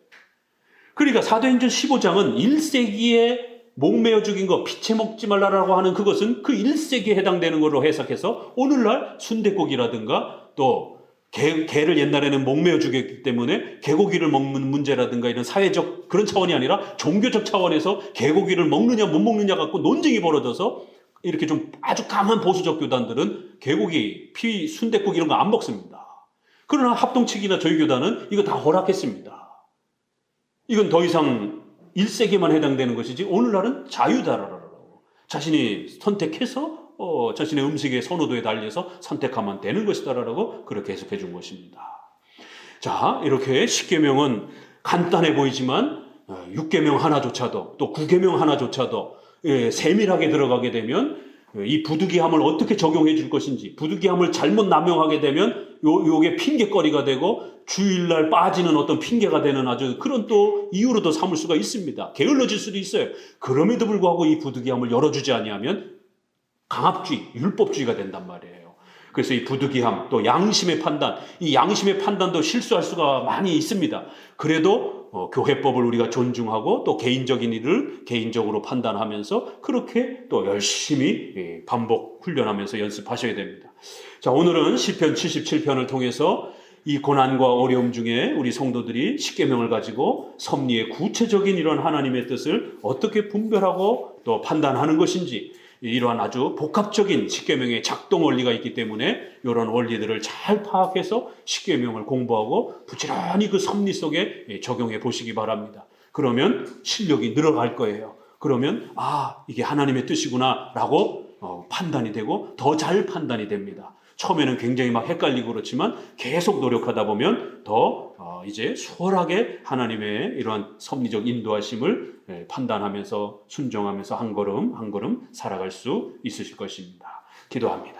그러니까 사도행전 15장은 1세기에 목매어 죽인 거 피채 먹지 말라라고 하는 그것은 그 1세기에 해당되는 걸로 해석해서 오늘날 순댓국이라든가 또 개를 옛날에는 목매어 죽였기 때문에 개고기를 먹는 문제라든가 이런 사회적 그런 차원이 아니라 종교적 차원에서 개고기를 먹느냐 못 먹느냐 갖고 논쟁이 벌어져서 이렇게 좀 아주 강한 보수적 교단들은 개고기, 순댓국 이런 거 안 먹습니다. 그러나 합동측이나 저희 교단은 이거 다 허락했습니다. 이건 더 이상 1세기에만 해당되는 것이지 오늘날은 자유다라고 자신이 선택해서 자신의 음식의 선호도에 달려서 선택하면 되는 것이다라고 그렇게 해석해 준 것입니다. 자, 이렇게 10계명은 간단해 보이지만 6계명 하나조차도 또 9계명 하나조차도 세밀하게 들어가게 되면 이 부득이함을 어떻게 적용해 줄 것인지, 부득이함을 잘못 남용하게 되면 요게 핑계거리가 되고 주일날 빠지는 어떤 핑계가 되는 아주 그런 또 이유로도 삼을 수가 있습니다. 게을러질 수도 있어요. 그럼에도 불구하고 이 부득이함을 열어주지 아니하면 강압주의, 율법주의가 된단 말이에요. 그래서 이 부득이함, 또 양심의 판단, 이 양심의 판단도 실수할 수가 많이 있습니다. 그래도 교회법을 우리가 존중하고 또 개인적인 일을 개인적으로 판단하면서 그렇게 또 열심히 반복 훈련하면서 연습하셔야 됩니다. 자, 오늘은 시편 77편을 통해서 이 고난과 어려움 중에 우리 성도들이 십계명을 가지고 섭리의 구체적인 이런 하나님의 뜻을 어떻게 분별하고 또 판단하는 것인지, 이러한 아주 복합적인 십계명의 작동 원리가 있기 때문에 이런 원리들을 잘 파악해서 십계명을 공부하고 부지런히 그 섭리 속에 적용해 보시기 바랍니다. 그러면 실력이 늘어갈 거예요. 그러면 이게 하나님의 뜻이구나 라고 판단이 되고 더 잘 판단이 됩니다. 처음에는 굉장히 막 헷갈리고 그렇지만 계속 노력하다 보면 더 이제 수월하게 하나님의 이러한 섭리적 인도하심을 판단하면서 순종하면서 한 걸음 한 걸음 살아갈 수 있으실 것입니다. 기도합니다.